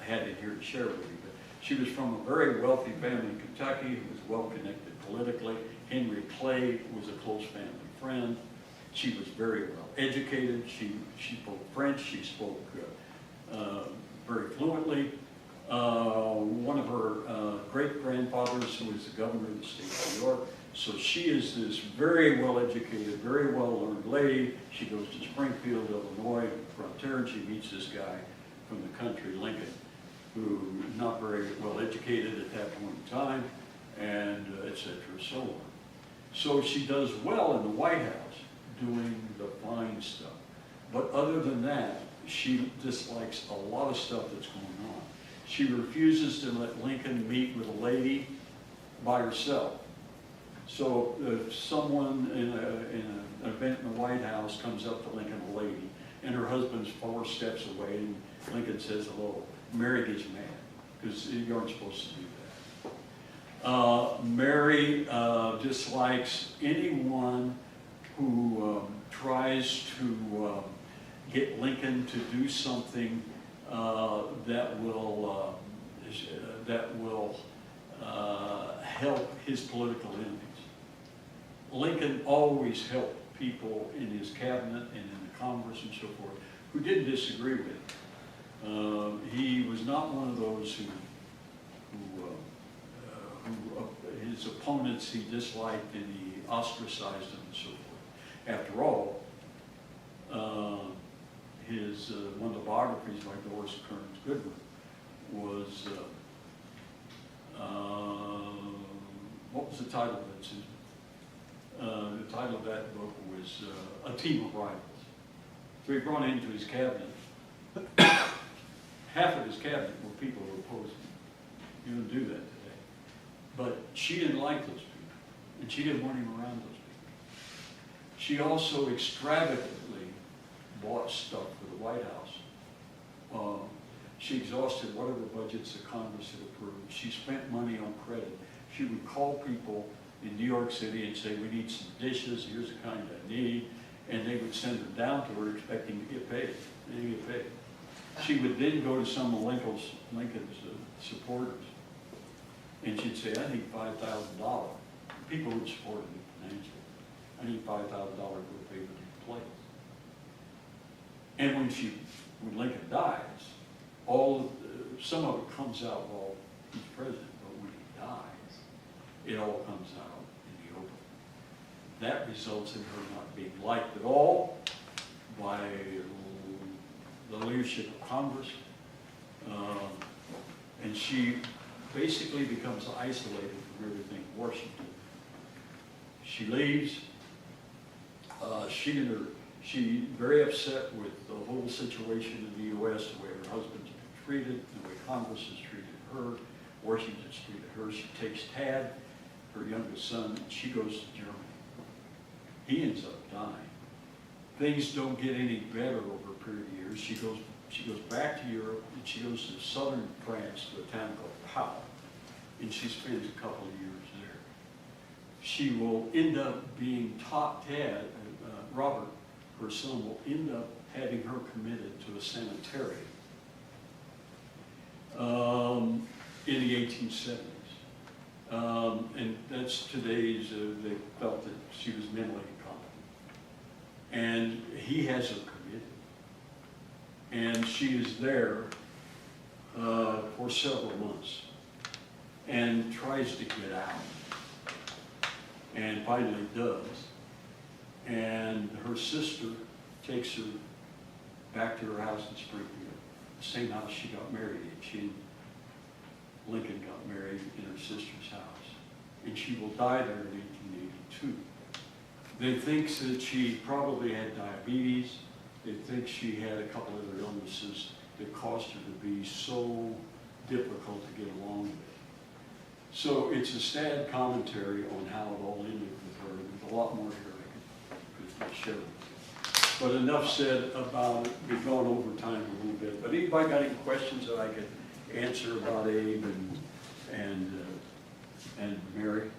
I had in here to share with you. But she was from a very wealthy family in Kentucky who was well connected politically. Henry Clay was a close family friend. She was very well educated. She spoke French. She spoke very fluently. One of her great-grandfathers was the governor of the state of New York. So she is this very well-educated, very well-learned lady. She goes to Springfield, Illinois, frontier, and she meets this guy from the country, Lincoln, who was not very well-educated at that point in time, and et cetera, so on. So she does well in the White House, doing the fine stuff. But other than that, she dislikes a lot of stuff that's going on. She refuses to let Lincoln meet with a lady by herself. So if someone in an event in the White House comes up to Lincoln, a lady, and her husband's 4 steps away, and Lincoln says hello, Mary gets mad, because you aren't supposed to do that. Mary dislikes anyone who tries to get Lincoln to do something that will help his political enemies. Lincoln always helped people in his cabinet and in the Congress and so forth who didn't disagree with him. He was not one of those who his opponents he disliked and he ostracized them and so forth. After all, one of the biographies by Doris Kearns Goodwin was, what was the title of it, Susan? The title of that book was A Team of Rivals. So he brought into his cabinet half of his cabinet were people who opposed him. You don't do that today. But she didn't like those people, and she didn't want him around those people. She also extravagantly bought stuff for the White House. She exhausted whatever budgets the Congress had approved. She spent money on credit. She would call people in New York City and say, we need some dishes, here's the kind I need, and they would send them down to her expecting to get paid. They didn't get paid. She would then go to some of Lincoln's supporters, and she'd say, I need $5,000. People would support her financially. I need $5,000 to pay for the place. And when Lincoln dies, some of it comes out while he's president, but when he dies, it all comes out in the open. That results in her not being liked at all by the leadership of Congress, and she basically becomes isolated from everything in Washington. She leaves. She's very upset with the whole situation in the U.S., the way her husband's been treated, the way Congress has treated her, Washington's treated her. She takes Tad, her youngest son, and she goes to Germany. He ends up dying. Things don't get any better over a period of years. She goes back to Europe, and she goes to southern France to a town called Pau, and she spends a couple of years there. She will end up being taught Tad, Robert, her son, will end up having her committed to a sanitarium in the 1870s. And that's today's, they felt that she was mentally incompetent. And he has her committed. And she is there for several months and tries to get out. And finally does. And her sister takes her back to her house in Springfield, the same house she got married in. She and Lincoln got married in her sister's house. And she will die there in 1882. They think that she probably had diabetes. They think she had a couple other illnesses that caused her to be so difficult to get along with. So it's a sad commentary on how it all ended with her. There's a lot more here I could share with you. But enough said about it. We've gone over time a little bit. But anybody got any questions that I could answer about Abe and Mary?